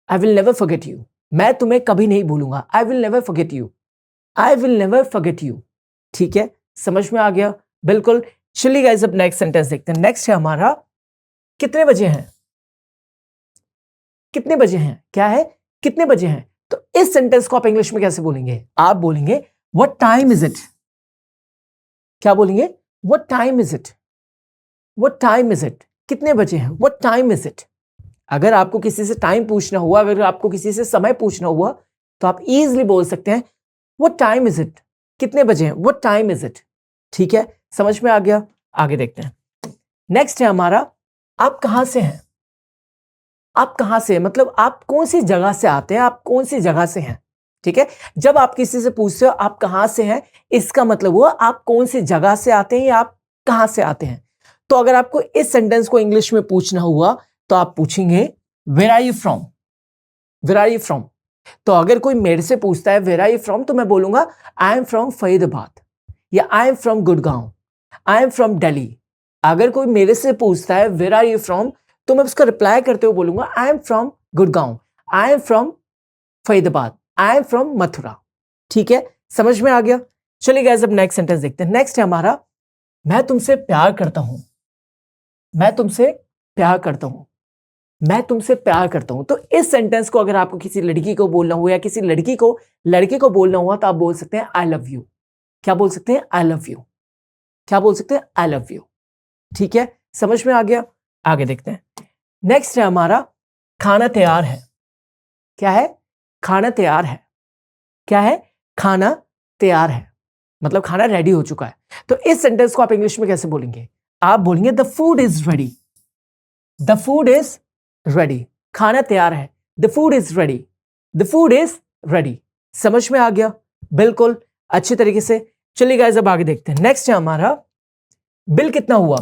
I will never forget you. मैं तुम्हें कभी नहीं भूलूंगा। I will never forget you. I will never forget you. ठीक है, समझ में आ गया? बिल्कुल। चलिए गाइस अब नेक्स्ट सेंटेंस देखते हैं। नेक्स्ट है हमारा, कितने बजे हैं? कितने बजे हैं? क्या है? कितने बजे हैं? तो इस सेंटेंस को आप इंग्लिश में कैसे बोलेंगे? आप बोलेंगे व्हाट टाइम इज इट। क्या बोलेंगे? What time is it. What time is it. कितने बजे हैं? What time is it. अगर आपको किसी से टाइम पूछना हुआ, अगर आपको किसी से समय पूछना हुआ, तो आप इजीली बोल सकते हैं व्हाट टाइम इज इट। कितने बजे हैं? What time is it. ठीक है, समझ में आ गया? आगे देखते हैं। नेक्स्ट है हमारा, आप कहां से हैं? आप कहां से, मतलब आप कौन सी जगह से आते हैं? आप कौन सी जगह से हैं? ठीक है, जब आप किसी से पूछते हो आप कहां से हैं, इसका मतलब हुआ आप कौन सी जगह से आते हैं या आप कहां से आते हैं। तो अगर आपको इस सेंटेंस को इंग्लिश में पूछना हुआ तो आप पूछेंगे where are you from. Where are you from. तो अगर कोई मेरे से पूछता है वेयर आर यू फ्रॉम, तो मैं बोलूंगा आई एम फ्रॉम फरीदाबाद या I am from Gurgaon, I am from Delhi. अगर कोई मेरे से पूछता है वेयर आर यू फ्रॉम, तो मैं उसका रिप्लाई करते हुए बोलूंगा I am from Gurgaon, I am from Faridabad, I am from Mathura. ठीक है, समझ में आ गया? चलिए गाइस अब नेक्स्ट सेंटेंस देखते हैं। नेक्स्ट है हमारा, मैं तुमसे प्यार करता हूं। मैं तुमसे प्यार करता हूं। मैं तुमसे प्यार करता हूं। तो इस सेंटेंस को अगर आपको किसी लड़की को बोलना हो या किसी लड़की को लड़के को बोलना हुआ, तो आप बोल सकते हैं आई लव यू। क्या बोल सकते हैं? I love you. क्या बोल सकते हैं? I love you. ठीक है, समझ में आ गया? आगे देखते हैं। नेक्स्ट है हमारा, खाना तैयार है। क्या है? खाना तैयार है। क्या है? खाना तैयार है, मतलब खाना रेडी हो चुका है। तो इस सेंटेंस को आप इंग्लिश में कैसे बोलेंगे? आप बोलेंगे the food is ready. The food is ready. खाना तैयार है। The food is ready. The food is ready. समझ में आ गया? बिल्कुल अच्छी तरीके से। चलिए गाइस अब आगे देखते हैं। नेक्स्ट है हमारा, बिल कितना हुआ?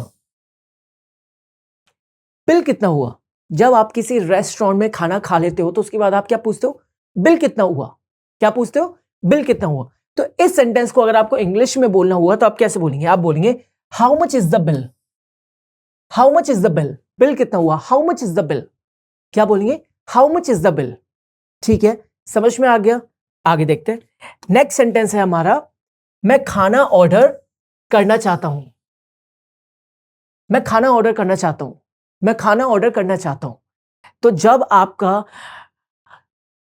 बिल कितना हुआ? जब आप किसी रेस्टोरेंट में खाना खा लेते हो तो उसके बाद आप क्या पूछते हो? बिल कितना हुआ। क्या पूछते हो? बिल कितना हुआ। तो इस सेंटेंस को अगर आपको इंग्लिश में बोलना हुआ तो आप कैसे बोलेंगे? आप बोलेंगे how much is the bill. How much is the bill. Bill कितना हुआ? How much is the bill. क्या बोलेंगे? How much is the bill. ठीक है, समझ में आ गया? आगे देखते हैं। नेक्स्ट सेंटेंस है हमारा, मैं खाना ऑर्डर करना चाहता हूं। मैं खाना ऑर्डर करना चाहता हूं। मैं खाना ऑर्डर करना चाहता हूं। तो जब आपका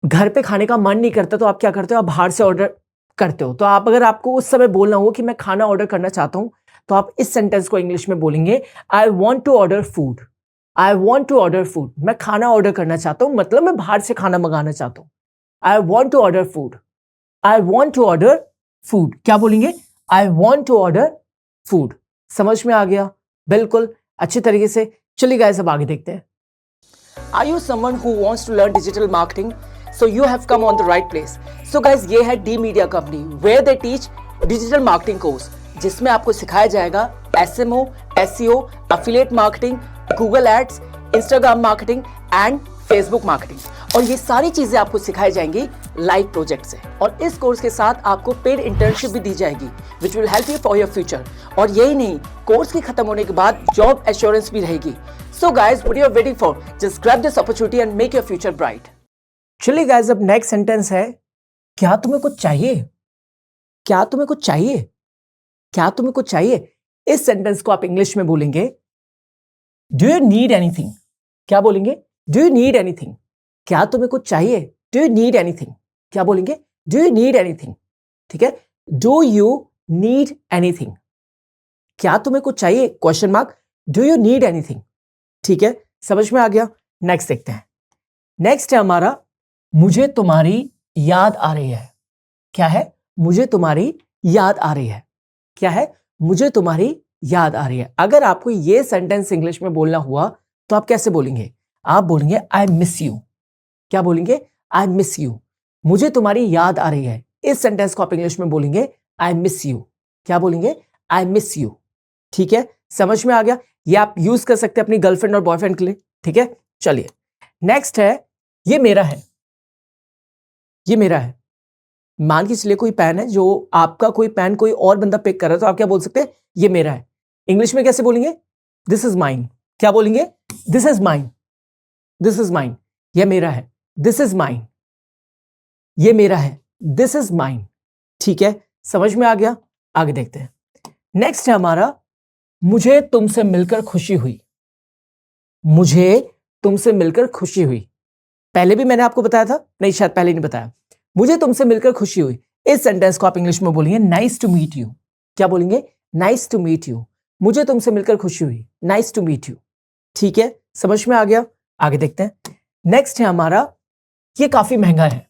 घर पे खाने का मन नहीं करता तो आप क्या करते हो? आप बाहर से ऑर्डर करते हो। तो आप अगर आपको उस समय बोलना हो कि मैं खाना ऑर्डर करना चाहता हूं, तो आप इस सेंटेंस को इंग्लिश में बोलेंगे I want to order food. I want to order food. मैं खाना ऑर्डर करना चाहता हूं, मतलब मैं बाहर से खाना मंगाना चाहता हूं। I want to order food. I want to order food. क्या बोलेंगे? I want to order food. समझ में आ गया? बिल्कुल अच्छी तरीके से। चलिए गाइस अब आगे देखते हैं। Are you someone who wants to learn digital marketing? So you have come on the right place. So guys, ये है D Media Company where they teach digital marketing course, जिसमें आपको सिखाया जाएगा SMO, SEO, affiliate marketing, Google Ads, Instagram marketing and Facebook marketing। और ये सारी चीजें आपको सिखाई जाएंगी लाइव प्रोजेक्ट से। और इस कोर्स के साथ आपको पेड इंटर्नशिप भी दी जाएगी which will help you for your future. और यही नहीं, कोर्स के खत्म होने के बाद जॉब एश्योरेंस भी रहेगी। So guys, what you are waiting for? Just grab this opportunity and make your future bright. चलिए गाइज, अब नेक्स्ट सेंटेंस है, क्या तुम्हें कुछ चाहिए? क्या तुम्हें कुछ चाहिए? क्या तुम्हें कुछ चाहिए? इस सेंटेंस को आप इंग्लिश में बोलेंगे डू यू नीड एनीथिंग। क्या बोलेंगे? Do you need anything. क्या तुम्हें कुछ चाहिए? Do you need anything. क्या बोलेंगे? Do you need anything. ठीक है, डू यू नीड एनीथिंग। क्या तुम्हें कुछ चाहिए? Question mark, do you need anything. ठीक है, समझ में आ गया। नेक्स्ट देखते हैं। नेक्स्ट है हमारा, मुझे तुम्हारी याद आ रही है। क्या है? मुझे तुम्हारी याद आ रही है। क्या है? मुझे तुम्हारी याद आ रही है। अगर आपको ये सेंटेंस इंग्लिश में बोलना हुआ तो आप कैसे बोलेंगे? आप बोलेंगे आई मिस यू। क्या बोलेंगे? I miss you. मुझे तुम्हारी याद आ रही है। इस सेंटेंस को आप इंग्लिश में बोलेंगे आई मिस यू। क्या बोलेंगे? I miss you. ठीक है, समझ में आ गया। ये आप यूज कर सकते हैं अपनी गर्लफ्रेंड और बॉयफ्रेंड के लिए। ठीक है, चलिए नेक्स्ट है, ये मेरा है। ये मेरा है। मान के चलिए कोई पेन है, जो आपका कोई पेन कोई और बंदा पिक कर रहा है, तो आप क्या बोल सकते हैं? ये मेरा है। इंग्लिश में कैसे बोलेंगे? This is mine. क्या बोलेंगे? This is mine. This is mine. ये मेरा है। This is mine. ये मेरा है। This is mine. ठीक है, समझ में आ गया। आगे देखते हैं। नेक्स्ट है हमारा, मुझे तुमसे मिलकर खुशी हुई। मुझे तुमसे मिलकर खुशी हुई। पहले भी मैंने आपको बताया था, नहीं शायद पहले नहीं बताया। मुझे तुमसे मिलकर खुशी हुई। इस सेंटेंस को आप इंग्लिश में बोलेंगे नाइस टू मीट यू। क्या बोलेंगे? Nice to meet you. मुझे तुमसे मिलकर खुशी हुई। Nice to meet you. ठीक है, समझ में आ गया। आगे देखते हैं। नेक्स्ट है हमारा, ये काफी महंगा है।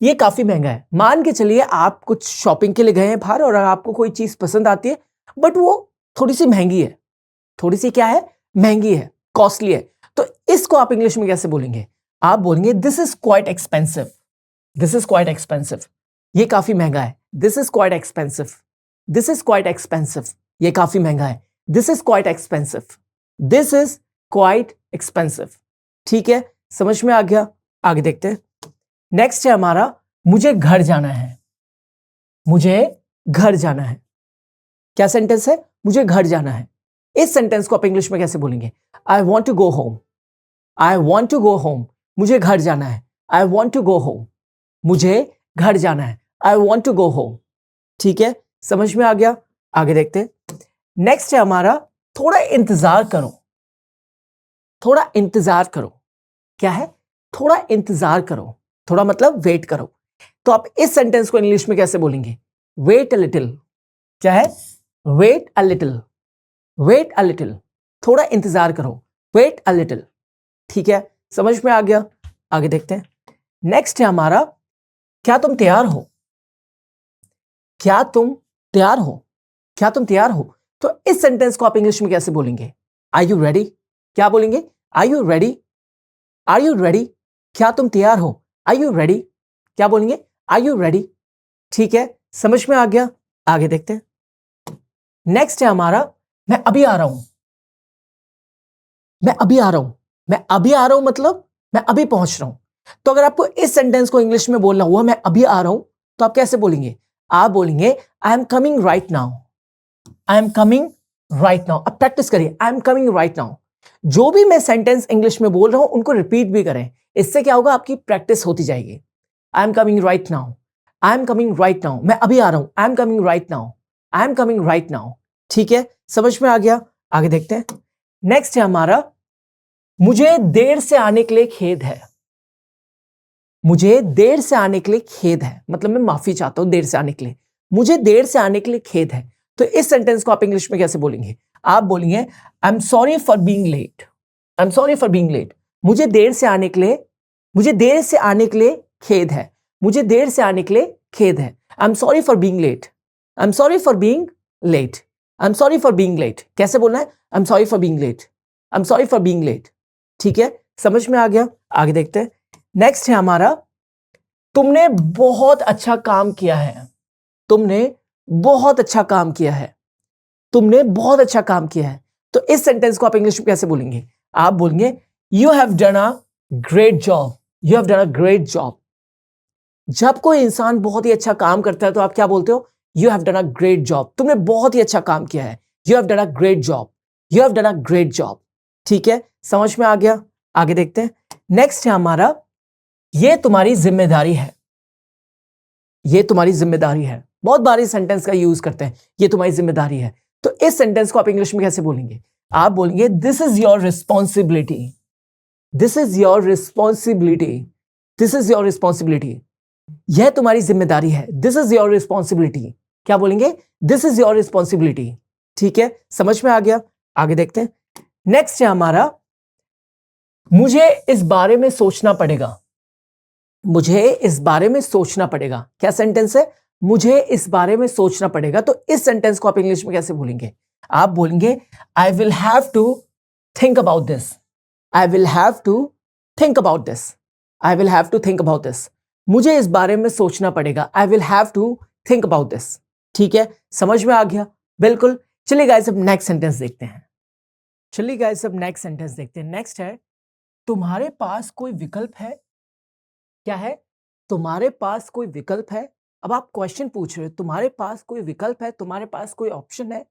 ये काफी महंगा है। मान के चलिए आप कुछ शॉपिंग के लिए गए हैं बाहर और आपको कोई चीज पसंद आती है बट वो थोड़ी सी महंगी है। थोड़ी सी क्या है? महंगी है, कॉस्टली है। तो इसको आप इंग्लिश में कैसे बोलेंगे? आप बोलेंगे this is quite expensive. This is quite expensive. ये काफी महंगा है। This is quite expensive. This is quite expensive. ये काफी महंगा है। This is quite expensive. This is quite expensive. ठीक है, समझ में आ गया। आगे देखते हैं। नेक्स्ट है हमारा, मुझे घर जाना है। मुझे घर जाना है। क्या सेंटेंस है? मुझे घर जाना है। इस सेंटेंस को आप इंग्लिश में कैसे बोलेंगे? I want to go home. I want to go home. मुझे घर जाना है। I want to go home. मुझे घर जाना है। I want to go home. ठीक है, समझ में आ गया। आगे देखते हैं। नेक्स्ट है हमारा, थोड़ा इंतजार करो। थोड़ा इंतजार करो। क्या है? थोड़ा इंतजार करो। थोड़ा मतलब वेट करो। तो आप इस सेंटेंस को इंग्लिश में कैसे बोलेंगे? Wait a little. क्या है? Wait a little. Wait a little. थोड़ा इंतजार करो। Wait a little. ठीक है, समझ में आ गया। आगे देखते हैं। नेक्स्ट है हमारा, क्या तुम तैयार हो? क्या तुम तैयार हो? क्या तुम तैयार हो? तो इस सेंटेंस को आप इंग्लिश में कैसे बोलेंगे? Are you ready? क्या बोलेंगे? Are you ready? Are you ready? क्या तुम तैयार हो? Are you ready? क्या बोलेंगे? Are you ready? ठीक है, समझ में आ गया। आगे देखते हैं। नेक्स्ट है हमारा, मैं अभी आ रहा हूं। मैं अभी आ रहा हूं। मैं अभी आ रहा हूं मतलब मैं अभी पहुंच रहा हूं। तो अगर आपको इस सेंटेंस को इंग्लिश में बोलना हुआ मैं अभी आ रहा हूं, तो आप कैसे बोलेंगे? आप बोलेंगे I am coming right now. I am coming right now. अब प्रैक्टिस करिए, I am coming right now. जो भी मैं सेंटेंस इंग्लिश में बोल रहा हूं उनको रिपीट भी करें। इससे क्या होगा? आपकी प्रैक्टिस होती जाएगी। I am coming right now. I am coming right now. मैं अभी आ रहा हूं। I am coming right now. I am coming right now. ठीक है, समझ में आ गया। आगे देखते हैं। नेक्स्ट है हमारा, मुझे देर से आने के लिए खेद है। मुझे देर से आने के लिए खेद है मतलब मैं माफी चाहता हूं देर से आने के लिए। मुझे देर से आने के लिए खेद है। तो इस सेंटेंस को आप इंग्लिश में कैसे बोलेंगे? आप बोलेंगे I am sorry for being late. I am sorry for being late. मुझे देर से आने के लिए, मुझे देर से आने के लिए खेद है। मुझे देर से आने के लिए खेद है। I am sorry for being late. I am sorry for being late. I am sorry for being late. कैसे बोलना है? I am sorry for being late. I am sorry for being late. ठीक है, समझ में आ गया। आगे देखते हैं। नेक्स्ट है हमारा, तुमने बहुत अच्छा काम किया है। तुमने बहुत अच्छा काम किया है। तुमने बहुत अच्छा काम किया है। तो इस सेंटेंस को आप इंग्लिश में कैसे बोलेंगे? आप बोलेंगे you have done a great job, you have done a great job. जब कोई इंसान बहुत ही अच्छा काम करता है तो आप क्या बोलते हो? You have done a great job, तुमने बहुत ही अच्छा काम किया है। You have done a great job, you have done a great job. ठीक है, समझ में आ गया? आगे देखते हैं। नेक्स्ट है हमारा, ये तुम्हारी जिम्मेदारी है। ये तुम्हारी जिम्मेदारी है, बहुत बार इस सेंटेंस का यूज करते हैं, ये तुम्हारी जिम्मेदारी है। तो इस सेंटेंस को आप इंग्लिश में कैसे बोलेंगे? आप बोलेंगे this is your responsibility, this is your responsibility, this is your responsibility. यह तुम्हारी जिम्मेदारी है, दिस इज योर रिस्पॉन्सिबिलिटी। क्या बोलेंगे? This is your responsibility. ठीक है, समझ में आ गया? आगे देखते हैं। नेक्स्ट है हमारा, मुझे इस बारे में सोचना पड़ेगा। मुझे इस बारे में सोचना पड़ेगा। क्या सेंटेंस है? मुझे इस बारे में सोचना पड़ेगा। तो इस सेंटेंस को आप इंग्लिश में कैसे बोलेंगे? आप बोलेंगे I will have to think about this, I will have to think about this, I will have to think about this. मुझे इस बारे में सोचना पड़ेगा, I will have to think about this. ठीक है, समझ में आ गया? बिल्कुल। चलिए गाइस, अब नेक्स्ट सेंटेंस देखते हैं। चलिए गाइस, अब नेक्स्ट सेंटेंस देखते हैं। नेक्स्ट है, तुम्हारे पास कोई विकल्प है? क्या है? तुम्हारे पास कोई विकल्प है। अब आप क्वेश्चन पूछ रहे हो, तुम्हारे पास कोई विकल्प है, तुम्हारे पास कोई ऑप्शन है।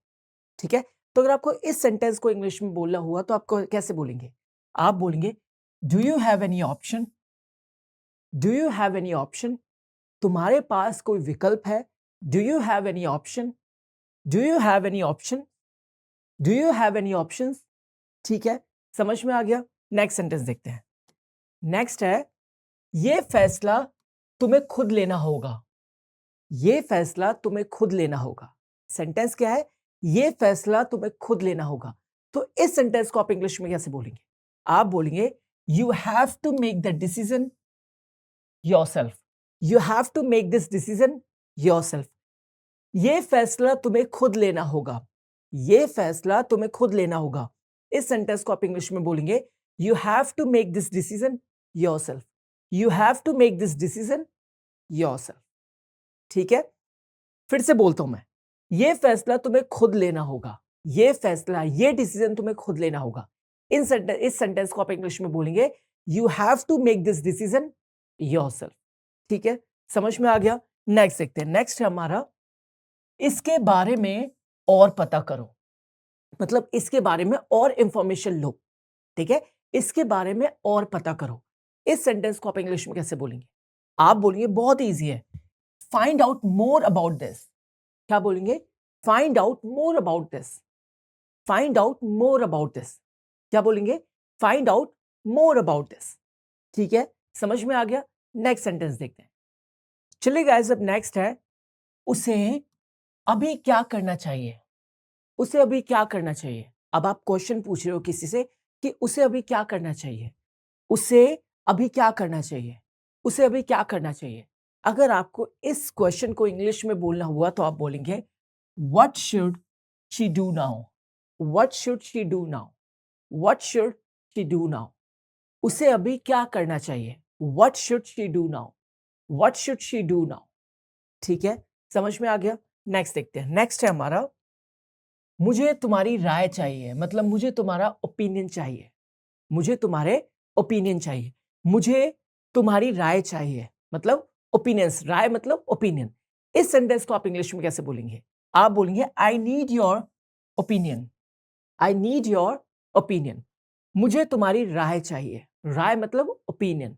ठीक है, तो अगर आपको इस सेंटेंस को इंग्लिश में बोलना हुआ तो आपको कैसे बोलेंगे? आप बोलेंगे do you have any option, do you have any option. तुम्हारे पास कोई विकल्प है, do you have any option, do you have any option, do you have any option. ठीक है, समझ में आ गया? नेक्स्ट सेंटेंस देखते हैं। नेक्स्ट है, ये फैसला तुम्हें खुद लेना होगा। ये फैसला तुम्हें खुद लेना होगा। सेंटेंस क्या है? ये फैसला तुम्हें खुद लेना होगा। तो इस सेंटेंस को आप इंग्लिश में कैसे बोलेंगे? आप बोलेंगे you have to make the decision yourself, you have to make this decision yourself. ये फैसला तुम्हें खुद लेना होगा, ये फैसला तुम्हें खुद लेना होगा। इस सेंटेंस को आप इंग्लिश में बोलेंगे you have to make this decision yourself, you have to make this decision yourself. ठीक है, फिर से बोलता हूं मैं, ये फैसला तुम्हें खुद लेना होगा, ये फैसला, ये डिसीजन तुम्हें खुद लेना होगा। इस सेंटेंस को आप इंग्लिश में बोलेंगे you have to make this decision yourself. ठीक है, समझ में आ गया? नेक्स्ट देखते हैं। नेक्स्ट है हमारा, इसके बारे में और पता करो। मतलब इसके बारे में और इंफॉर्मेशन लो। ठीक है, इसके बारे में और पता करो। इस सेंटेंस को आप इंग्लिश में कैसे बोलेंगे? आप बोलेंगे, बहुत ईजी है, find out more about this. क्या बोलेंगे? Find out more about this, find out more about this. क्या बोलेंगे? Find out more about this. ठीक है, समझ में आ गया? नेक्स्ट सेंटेंस देखते हैं। चलिए गाइस, अब नेक्स्ट है, उसे अभी क्या करना चाहिए? उसे अभी क्या करना चाहिए? अब आप क्वेश्चन पूछ रहे हो किसी से कि उसे अभी क्या करना चाहिए, उसे अभी क्या करना चाहिए, उसे अभी क्या करना चाहिए। अगर आपको इस क्वेश्चन को इंग्लिश में बोलना हुआ तो आप बोलेंगे what should she do now, what should she do now, what should she do now. उसे अभी क्या करना चाहिए, what should she do now, what should she do now. ठीक है, समझ में आ गया? नेक्स्ट देखते हैं। नेक्स्ट है हमारा, मुझे तुम्हारी राय चाहिए। मतलब मुझे तुम्हारा ओपिनियन चाहिए, मुझे तुम्हारे ओपिनियन चाहिए, मुझे तुम्हारी राय चाहिए। मतलब ओपिनियंस, राय मतलब ओपिनियन। इस सेंटेंस को आप इंग्लिश में कैसे बोलेंगे? आप बोलेंगे I need your opinion, I need your opinion. मुझे तुम्हारी राय चाहिए, राय मतलब ओपिनियन।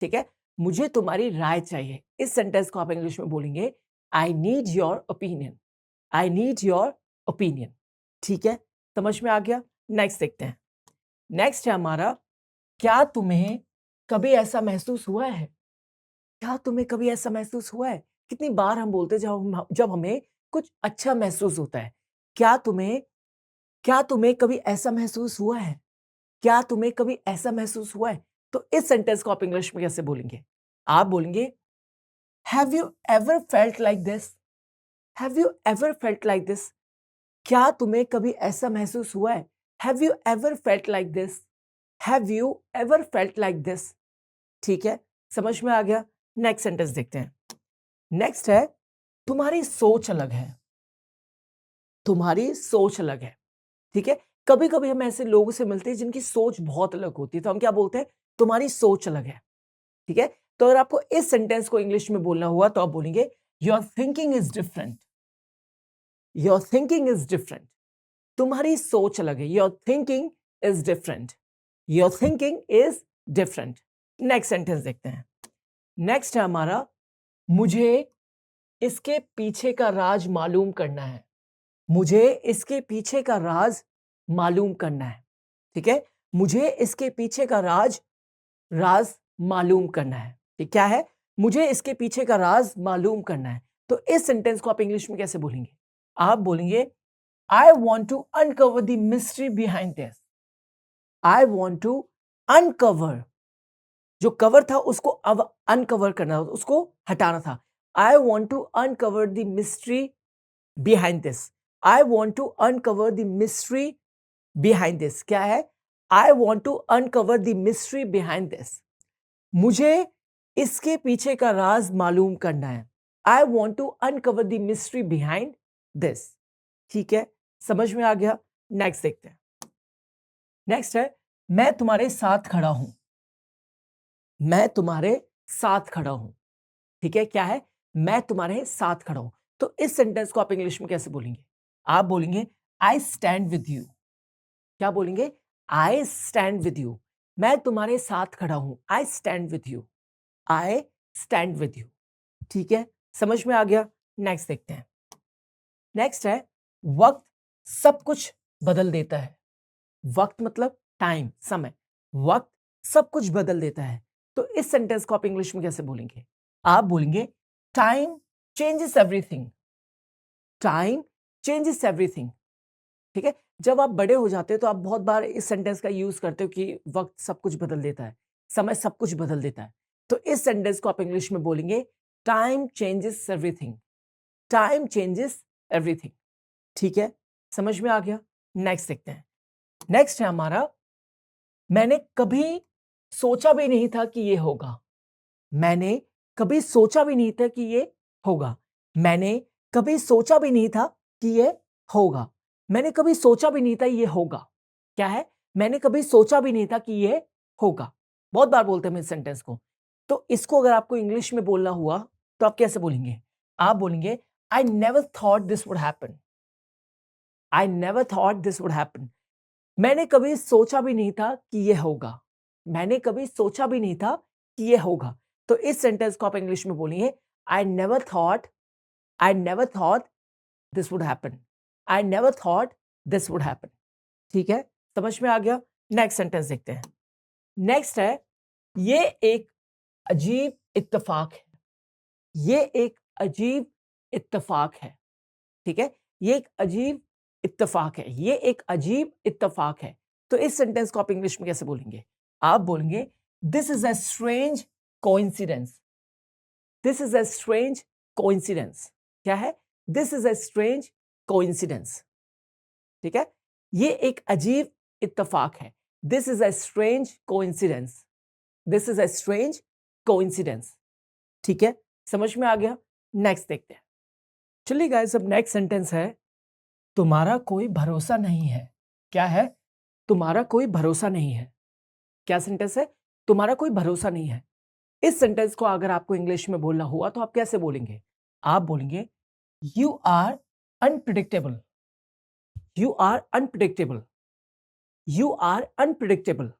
ठीक है, मुझे तुम्हारी राय चाहिए। इस सेंटेंस को आप इंग्लिश में बोलेंगे I need your opinion, I need your opinion. ठीक है, समझ में आ गया? नेक्स्ट देखते हैं। नेक्स्ट है हमारा, क्या तुम्हें कभी ऐसा महसूस हुआ है? क्या तुम्हें कभी ऐसा महसूस हुआ है? कितनी बार हम बोलते हैं जब हमें कुछ अच्छा महसूस होता है। क्या तुम्हें कभी ऐसा महसूस हुआ है? क्या तुम्हें कभी ऐसा महसूस हुआ है? तो इस सेंटेंस को आप इंग्लिश में कैसे बोलेंगे? आप बोलेंगे have you ever felt like this, have you ever felt like this. क्या तुम्हें कभी ऐसा महसूस हुआ है? Have you ever felt like this, have you ever felt like this. ठीक है, समझ में आ गया? नेक्स्ट सेंटेंस देखते हैं। नेक्स्ट है, तुम्हारी सोच अलग है। तुम्हारी सोच अलग है। ठीक है, कभी कभी हम ऐसे लोगों से मिलते हैं जिनकी सोच बहुत अलग होती है, तो हम क्या बोलते हैं, तुम्हारी सोच अलग है। ठीक है, तो अगर आपको इस सेंटेंस को इंग्लिश में बोलना हुआ तो आप बोलेंगे your thinking is different. Your thinking is different, तुम्हारी सोच अलग है। Your thinking is different, your thinking is different. Next sentence देखते हैं। नेक्स्ट है हमारा, मुझे इसके पीछे का राज मालूम करना है। मुझे इसके पीछे का राज मालूम करना है। ठीक है, मुझे इसके पीछे का राज मालूम करना है। ये क्या है, मुझे इसके पीछे का राज मालूम करना है। तो इस सेंटेंस को आप इंग्लिश में कैसे बोलेंगे? आप बोलेंगे I want to uncover the mystery behind this. I want to uncover, जो कवर था उसको अब अनकवर करना, उसको हटाना था। I want to uncover the mystery behind this. I want to uncover the mystery behind this. क्या है, I want to uncover the mystery behind this. मुझे इसके पीछे का राज मालूम करना है। I want to uncover the mystery behind this. ठीक है, समझ में आ गया। नेक्स्ट देखते हैं। नेक्स्ट है, मैं तुम्हारे साथ खड़ा हूं। मैं तुम्हारे साथ खड़ा हूं। ठीक है, क्या है, मैं तुम्हारे साथ खड़ा हूं। तो इस सेंटेंस को आप इंग्लिश में कैसे बोलेंगे? आप बोलेंगे आई स्टैंड विद यू। क्या बोलेंगे? I stand with you. मैं तुम्हारे साथ खड़ा हूं। I stand with you. I stand with you. ठीक है, समझ में आ गया। नेक्स्ट देखते हैं। नेक्स्ट है, वक्त सब कुछ बदल देता है। वक्त मतलब टाइम, समय। वक्त सब कुछ बदल देता है। तो इस सेंटेंस को आप इंग्लिश में कैसे बोलेंगे? आप बोलेंगे time changes everything. Time changes everything. ठीक है, जब आप बड़े हो जाते हो तो आप बहुत बार इस सेंटेंस का यूज करते हो कि वक्त सब कुछ बदल देता है, समय सब कुछ बदल देता है। तो इस सेंटेंस को आप इंग्लिश में बोलेंगे time changes everything. Time changes everything. ठीक है, समझ में आ गया। नेक्स्ट देखते हैं। नेक्स्ट है हमारा, मैंने कभी सोचा भी नहीं था कि ये होगा। मैंने कभी सोचा भी नहीं था कि ये होगा। मैंने कभी सोचा भी नहीं था कि ये होगा। मैंने कभी सोचा भी नहीं था ये होगा। क्या है, मैंने कभी सोचा भी नहीं था कि ये होगा। बहुत बार बोलते हैं हम इस सेंटेंस को। तो इसको अगर आपको इंग्लिश में बोलना हुआ तो आप कैसे बोलेंगे? आप बोलेंगे I never thought this would happen. I never thought this would happen. मैंने कभी सोचा भी नहीं था कि ये होगा। मैंने कभी सोचा भी नहीं था कि ये होगा। तो इस सेंटेंस को आप इंग्लिश में बोलिए I never thought, I never thought this would happen. I never thought this would happen. ठीक है, समझ में आ गया। नेक्स्ट सेंटेंस देखते हैं। नेक्स्ट है, ये एक अजीब इत्तेफाक है। ये एक अजीब इत्तेफाक है। ठीक है, ये एक अजीब इत्तेफाक है। ये एक अजीब इत्तेफाक है। तो इस सेंटेंस को आप इंग्लिश में कैसे बोलेंगे? आप बोलेंगे this is a strange coincidence. This is a strange coincidence. क्या है? This is a strange coincidence. ठीक है, ये एक अजीब इत्तेफाक है। This is a strange coincidence. This is a strange coincidence. ठीक है, समझ में आ गया। नेक्स्ट देखते हैं। चलिए गाइस, अब नेक्स्ट सेंटेंस है, तुम्हारा कोई भरोसा नहीं है। क्या है? तुम्हारा कोई भरोसा नहीं है। क्या सेंटेंस है? तुम्हारा कोई भरोसा नहीं है। इस सेंटेंस को अगर आपको इंग्लिश में बोलना हुआ तो आप कैसे बोलेंगे? आप बोलेंगे you are unpredictable. You are unpredictable. You are unpredictable.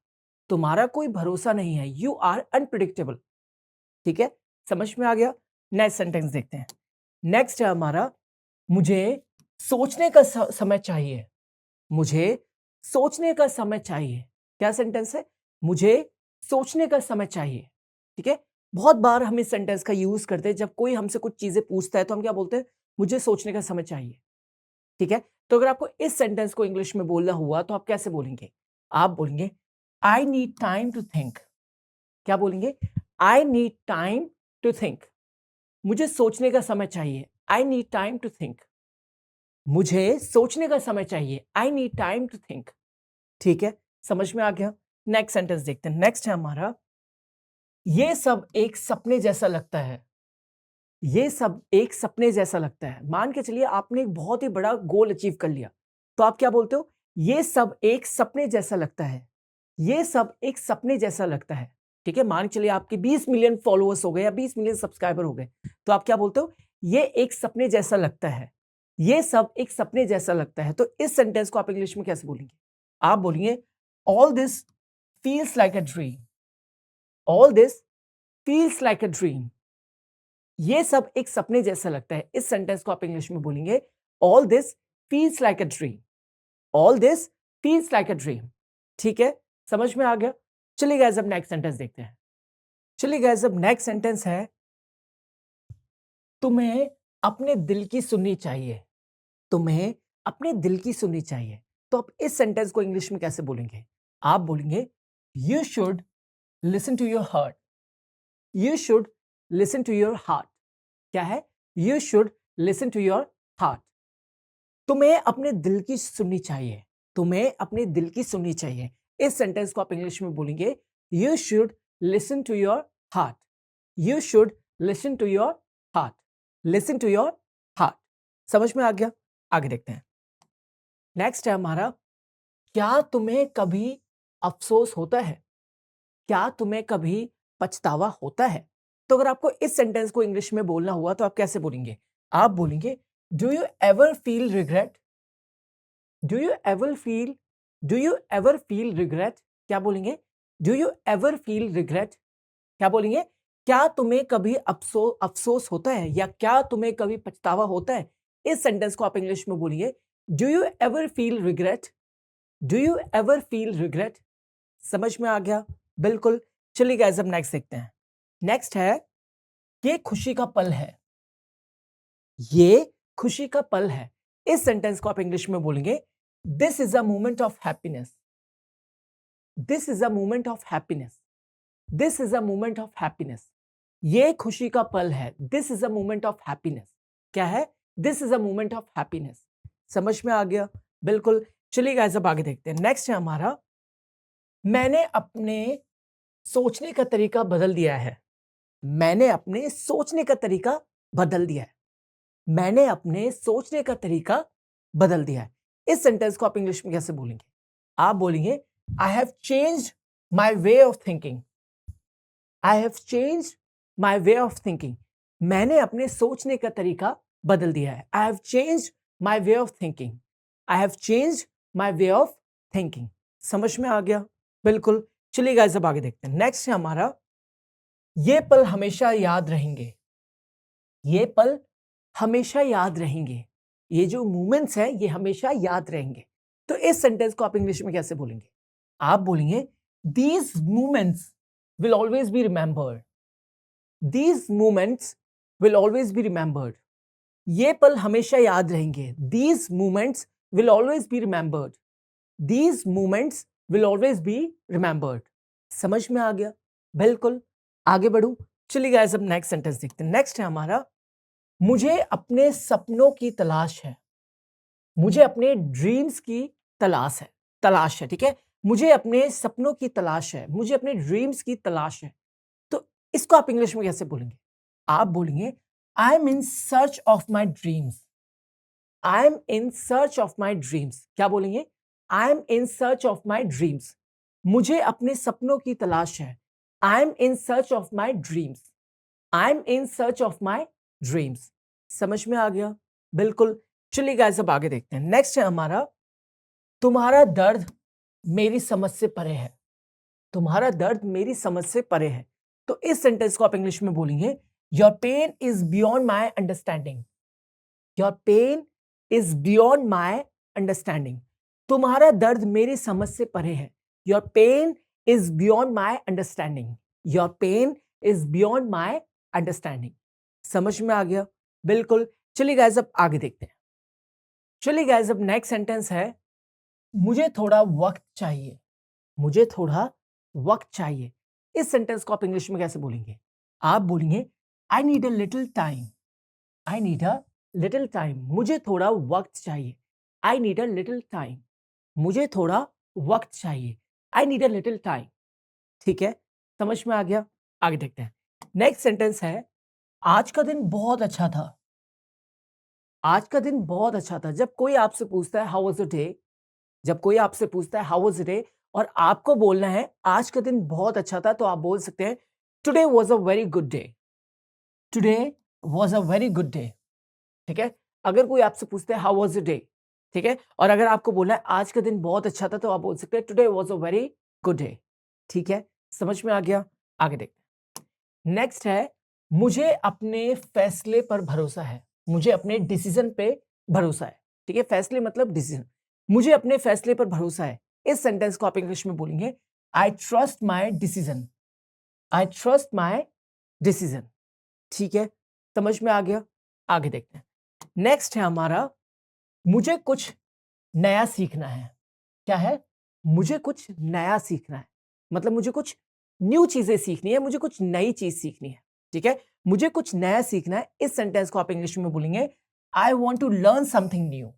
तुम्हारा कोई भरोसा नहीं है। You are unpredictable. ठीक है, समझ में आ गया। नेक्स्ट सेंटेंस देखते हैं। नेक्स्ट है हमारा, मुझे सोचने का समय चाहिए। मुझे सोचने का समय चाहिए। क्या सेंटेंस है? मुझे सोचने का समय चाहिए। ठीक है, बहुत बार हम इस सेंटेंस का यूज करते हैं जब कोई हमसे कुछ चीजें पूछता है तो हम क्या बोलते हैं? मुझे सोचने का समय चाहिए। ठीक है, तो अगर आपको इस सेंटेंस को इंग्लिश में बोलना हुआ तो आप कैसे बोलेंगे? आप बोलेंगे I need time to think. क्या बोलेंगे? I need time to think. मुझे सोचने का समय चाहिए। I need time to think. मुझे सोचने का समय चाहिए। I need time to think. ठीक है, समझ में आ गया। नेक्स्ट सेंटेंस देखते हैं। नेक्स्ट है हमारा, ये सब एक सपने जैसा लगता है। ये सब एक सपने जैसा लगता है। मान के चलिए आपने एक बहुत ही बड़ा गोल अचीव कर लिया, तो आप क्या बोलते हो? ये सब एक सपने जैसा लगता है। ये सब एक सपने जैसा लगता है। ठीक है, मान के चलिए आपके 20 मिलियन फॉलोअर्स हो गए या 20 मिलियन सब्सक्राइबर हो गए, तो आप क्या बोलते हो? ये एक सपने जैसा लगता है। ये सब एक सपने जैसा लगता है। तो इस सेंटेंस को आप इंग्लिश में कैसे बोलेंगे? आप बोलेंगे all this feels like a dream. All this feels like a dream. ये सब एक सपने जैसा लगता है। इस सेंटेंस को आप इंग्लिश में बोलेंगे all this feels like a dream. All this feels like a dream. ठीक है, समझ में आ गया? चलिए गाइस अब नेक्स्ट सेंटेंस देखते हैं। चलिए गाइस अब नेक्स्ट सेंटेंस है तुम्हें अपने दिल की सुननी चाहिए। तुम्हें अपने दिल की सुननी चाहिए। तो आप इस सेंटेंस को इंग्लिश में कैसे बोलेंगे? आप बोलेंगे you should listen to your heart. You should listen to your heart. क्या है? You should listen to your heart. तुम्हें अपने दिल की सुननी चाहिए। तुम्हें अपने दिल की सुननी चाहिए। इस सेंटेंस को आप इंग्लिश में बोलेंगे you should listen to your heart. You should listen to your heart. Listen to your heart. समझ में आ गया? आगे देखते हैं। नेक्स्ट है हमारा, क्या तुम्हें कभी अफसोस होता है? क्या तुम्हें कभी पछतावा होता है? तो अगर आपको इस सेंटेंस को इंग्लिश में बोलना हुआ तो आप कैसे बोलेंगे? आप बोलेंगे do you ever feel regret? Do you ever feel do you ever feel regret? क्या बोलेंगे? Do you ever feel regret? क्या बोलेंगे? क्या तुम्हें कभी अफसोस होता है या क्या तुम्हें कभी पछतावा होता है? इस सेंटेंस को आप इंग्लिश में बोलिए do you ever feel regret? Do you ever feel regret? समझ में आ गया? बिल्कुल। चलिए गाइस अब नेक्स्ट देखते हैं। नेक्स्ट है ये खुशी का पल है। ये खुशी का पल है। इस सेंटेंस को आप इंग्लिश में बोलेंगे this is a moment of happiness. This is a moment of happiness. This is a moment of happiness. ये खुशी का पल है। This is a moment of happiness. क्या है? This is a moment of happiness. समझ में आ गया? बिल्कुल। चलिए गाइस अब आगे देखते हैं। नेक्स्ट है हमारा, मैंने अपने सोचने का तरीका बदल दिया है। मैंने अपने सोचने का तरीका बदल दिया है। मैंने अपने सोचने का तरीका बदल दिया है। इस सेंटेंस को आप इंग्लिश में कैसे बोलेंगे? आप बोलेंगे I have changed my way of thinking. I have changed my way of thinking. मैंने अपने सोचने का तरीका बदल दिया है। I have changed my way of thinking. I have changed my way of thinking. समझ में आ गया? बिल्कुल। चलिए गाइस अब आगे देखते हैं। नेक्स्ट है हमारा, ये पल हमेशा याद रहेंगे। ये पल हमेशा याद रहेंगे। ये जो मोमेंट्स हैं ये हमेशा याद रहेंगे। तो इस सेंटेंस को आप इंग्लिश में कैसे बोलेंगे? आप बोलेंगे these moments will always be remembered. These moments will always be remembered. ये पल हमेशा याद रहेंगे। These moments will always be remembered. These moments will always be remembered. समझ में आ गया? बिल्कुल। आगे बढ़ू। चलिए गाइस अब नेक्स्ट सेंटेंस देखते हैं। नेक्स्ट है हमारा, मुझे अपने सपनों की तलाश है। मुझे अपने ड्रीम्स की तलाश है। ठीक है, मुझे अपने सपनों की तलाश है। मुझे अपने ड्रीम्स की तलाश है। तो इसको आप इंग्लिश में कैसे बोलेंगे? आप बोलेंगे I M in search of my dreams. I am in search of my dreams. क्या बोलेंगे? I M in search of my dreams. मुझे अपने सपनों की तलाश है। I M in search of my dreams. I am in search of my dreams. समझ में आ गया? बिल्कुल। चलिए गाइस अब आगे देखते हैं। नेक्स्ट है हमारा, तुम्हारा दर्द मेरी समझ से परे है। तुम्हारा दर्द मेरी समझ से परे है। तो इस सेंटेंस को आप इंग्लिश में बोलेंगे your pain is beyond my understanding. Your pain is beyond my understanding. तुम्हारा दर्द मेरी समझ से परे है। Your pain is beyond my understanding. Your pain is beyond my understanding. समझ में आ गया? बिल्कुल। चलिए गाइस अब आगे देखते हैं। चलिए गाइस अब नेक्स्ट सेंटेंस है, मुझे थोड़ा वक्त चाहिए। मुझे थोड़ा वक्त चाहिए। इस सेंटेंस को आप इंग्लिश में कैसे बोलेंगे? आप बोलेंगे I need a little time. I need a little time. मुझे थोड़ा वक्त चाहिए। I need a little time. मुझे थोड़ा वक्त चाहिए। I need a little time. ठीक है, समझ में आ गया? आगे देखते हैं। नेक्स्ट सेंटेंस है, आज का दिन बहुत अच्छा था। आज का दिन बहुत अच्छा था। जब कोई आपसे पूछता है हाउ वाज योर डे, जब कोई आपसे पूछता है हाउ वाज योर डे और आपको बोलना है आज का दिन बहुत अच्छा था, तो आप बोल सकते हैं today was a very good day. Today was a very good day. ठीक है। अगर कोई आपसे पूछता है हाउ वाज योर डे, ठीक है, और अगर आपको बोलना है आज का दिन बहुत अच्छा था, तो आप बोल सकते हैं today was a very good day. ठीक है, समझ में आ गया? आगे देखते हैं। नेक्स्ट है मुझे अपने फैसले पर भरोसा है। मुझे अपने डिसीजन पे भरोसा है। ठीक है, फैसले मतलब डिसीजन। मुझे अपने फैसले पर भरोसा है। इस सेंटेंस को आप इंग्लिश में बोलेंगे I trust my decision. I trust my decision. ठीक है, समझ में आ गया? आगे देखते हैं। नेक्स्ट है हमारा मुझे कुछ नया सीखना है। क्या है? मुझे कुछ नया सीखना है। मतलब मुझे कुछ न्यू चीजें सीखनी है, मुझे कुछ नई चीज सीखनी है। ठीक है, मुझे कुछ नया सीखना है। इस सेंटेंस को आप इंग्लिश में बोलेंगे I want to learn something new.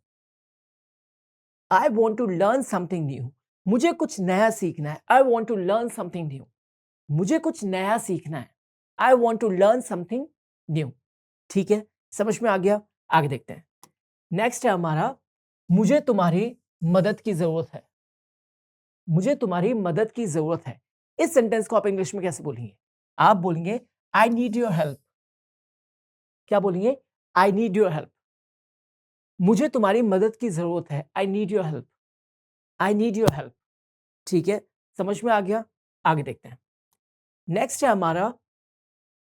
I want to learn something new. मुझे कुछ नया सीखना है। I want to learn something new. मुझे कुछ नया सीखना है। I want to learn something new. ठीक है, समझ में आ गया? आगे देखते हैं। नेक्स्ट है हमारा मुझे तुम्हारी मदद की जरूरत है। मुझे तुम्हारी मदद की जरूरत है। इस सेंटेंस को आप इंग्लिश में कैसे बोलेंगे? आप बोलेंगे आई नीड योर हेल्प। क्या बोलेंगे? I need your help. मुझे तुम्हारी मदद की जरूरत है। I need your help. I need your help. ठीक है, समझ में आ गया? आगे देखते हैं। नेक्स्ट है हमारा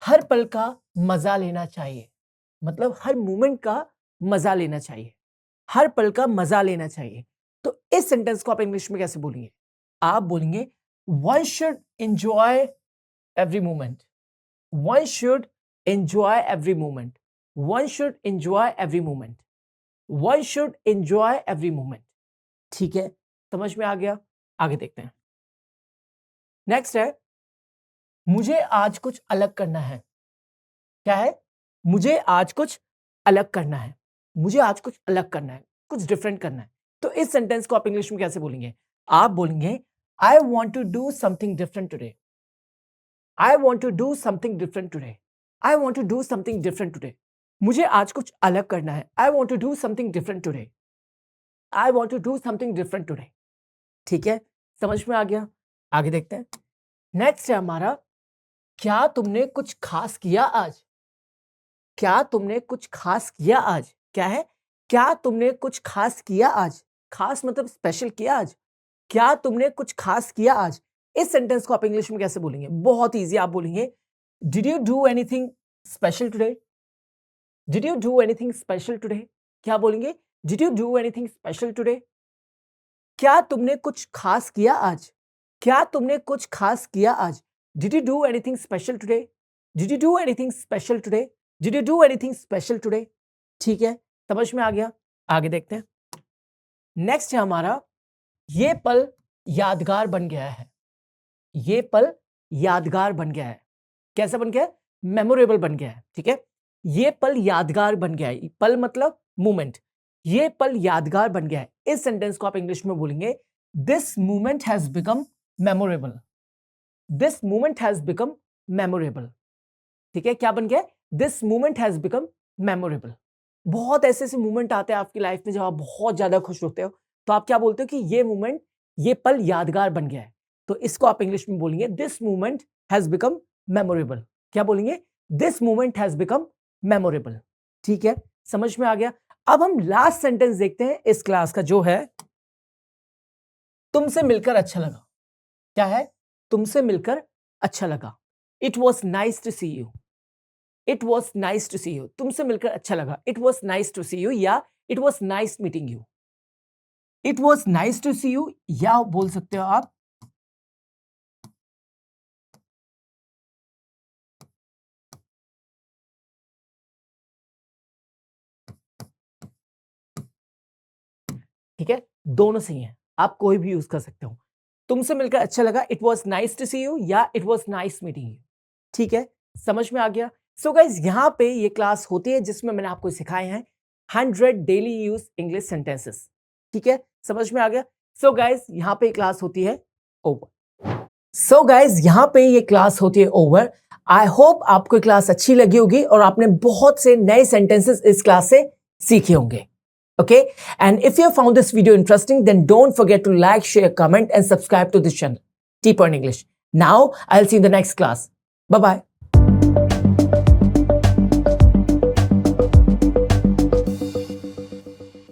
हर पल का मजा लेना चाहिए। मतलब हर मोमेंट का मजा लेना चाहिए। हर पल का मजा लेना चाहिए। तो इस सेंटेंस को आप इंग्लिश में कैसे बोलेंगे? आप बोलेंगे one should enjoy every moment. One should enjoy every moment. One should enjoy every moment. One should enjoy every moment. ठीक है, समझ में आ गया? आगे देखते हैं। नेक्स्ट है मुझे आज कुछ अलग करना है। क्या है? मुझे आज कुछ अलग करना है। मुझे आज कुछ अलग करना है, कुछ डिफरेंट करना है। तो इस सेंटेंस को आप इंग्लिश में कैसे बोलेंगे? आप बोलेंगे I want to do something different today. I want to do something different today. I want to do something different today. मुझे आज कुछ अलग करना है। I want to do something different today. I want to do something different today. ठीक है, समझ में आ गया? आगे देखते हैं। नेक्स्ट है हमारा क्या तुमने कुछ खास किया आज? क्या तुमने कुछ खास किया आज? क्या है? क्या तुमने कुछ खास किया आज? खास मतलब स्पेशल किया आज। क्या तुमने कुछ खास किया आज? इस सेंटेंस को आप इंग्लिश में कैसे बोलेंगे? बहुत इजी, आप बोलेंगे did you do anything special today? Did you do anything special today? क्या बोलेंगे? Did you do anything special today? क्या तुमने कुछ खास किया आज? क्या तुमने कुछ खास किया आज? Did you do anything special today? Did you do anything special today? Did you do anything special today? ठीक है, समझ में आ गया? आगे देखते हैं। नेक्स्ट है हमारा ये पल यादगार बन गया है। ये पल यादगार बन गया है। कैसा बन गया है? मेमोरेबल बन गया है। ठीक है, ये पल यादगार बन गया है। पल मतलब मोमेंट। ये पल यादगार बन गया है। इस सेंटेंस को आप इंग्लिश में बोलेंगे this moment has become memorable. This moment has become memorable. ठीक है, क्या बन गया? This moment has become memorable. बहुत ऐसे ऐसे मोमेंट आते हैं आपकी लाइफ में जब आप बहुत ज्यादा खुश होते हो, तो आप क्या बोलते हो कि ये मोमेंट, ये पल यादगार बन गया है। तो इसको आप इंग्लिश में बोलेंगे this moment has become memorable. क्या बोलेंगे? This moment has become memorable. ठीक है, समझ में आ गया? अब हम लास्ट सेंटेंस देखते हैं इस क्लास का, जो है तुमसे मिलकर अच्छा लगा। क्या है? तुमसे मिलकर अच्छा लगा। It was nice to see you. It was nice to see you. तुमसे मिलकर अच्छा लगा। It was nice to see you या it was nice meeting you. It was nice to see you या बोल सकते हो आप ठीक है, दोनों सही हैं, आप कोई भी यूज कर सकते हो। तुमसे मिलकर अच्छा लगा, it was nice to see you या it was nice meeting you. ठीक है, समझ में आ गया? सो गाइज यहाँ पे ये क्लास होती है जिसमें मैंने आपको सिखाए हैं 100 डेली यूज इंग्लिश सेंटेंसेस। ठीक है, समझ में आ गया? सो गाइज यहाँ पे क्लास होती है ओवर। सो गाइज यहाँ पे ये क्लास होती है ओवर। आई होप आपको क्लास अच्छी लगी होगी और आपने बहुत से नए सेंटेंसेस इस क्लास से सीखे होंगे। Okay, and if you found this video interesting, then don't forget to like, share, comment, and subscribe to this channel, T-Point English. Now, I'll see you in the next class. Bye-bye.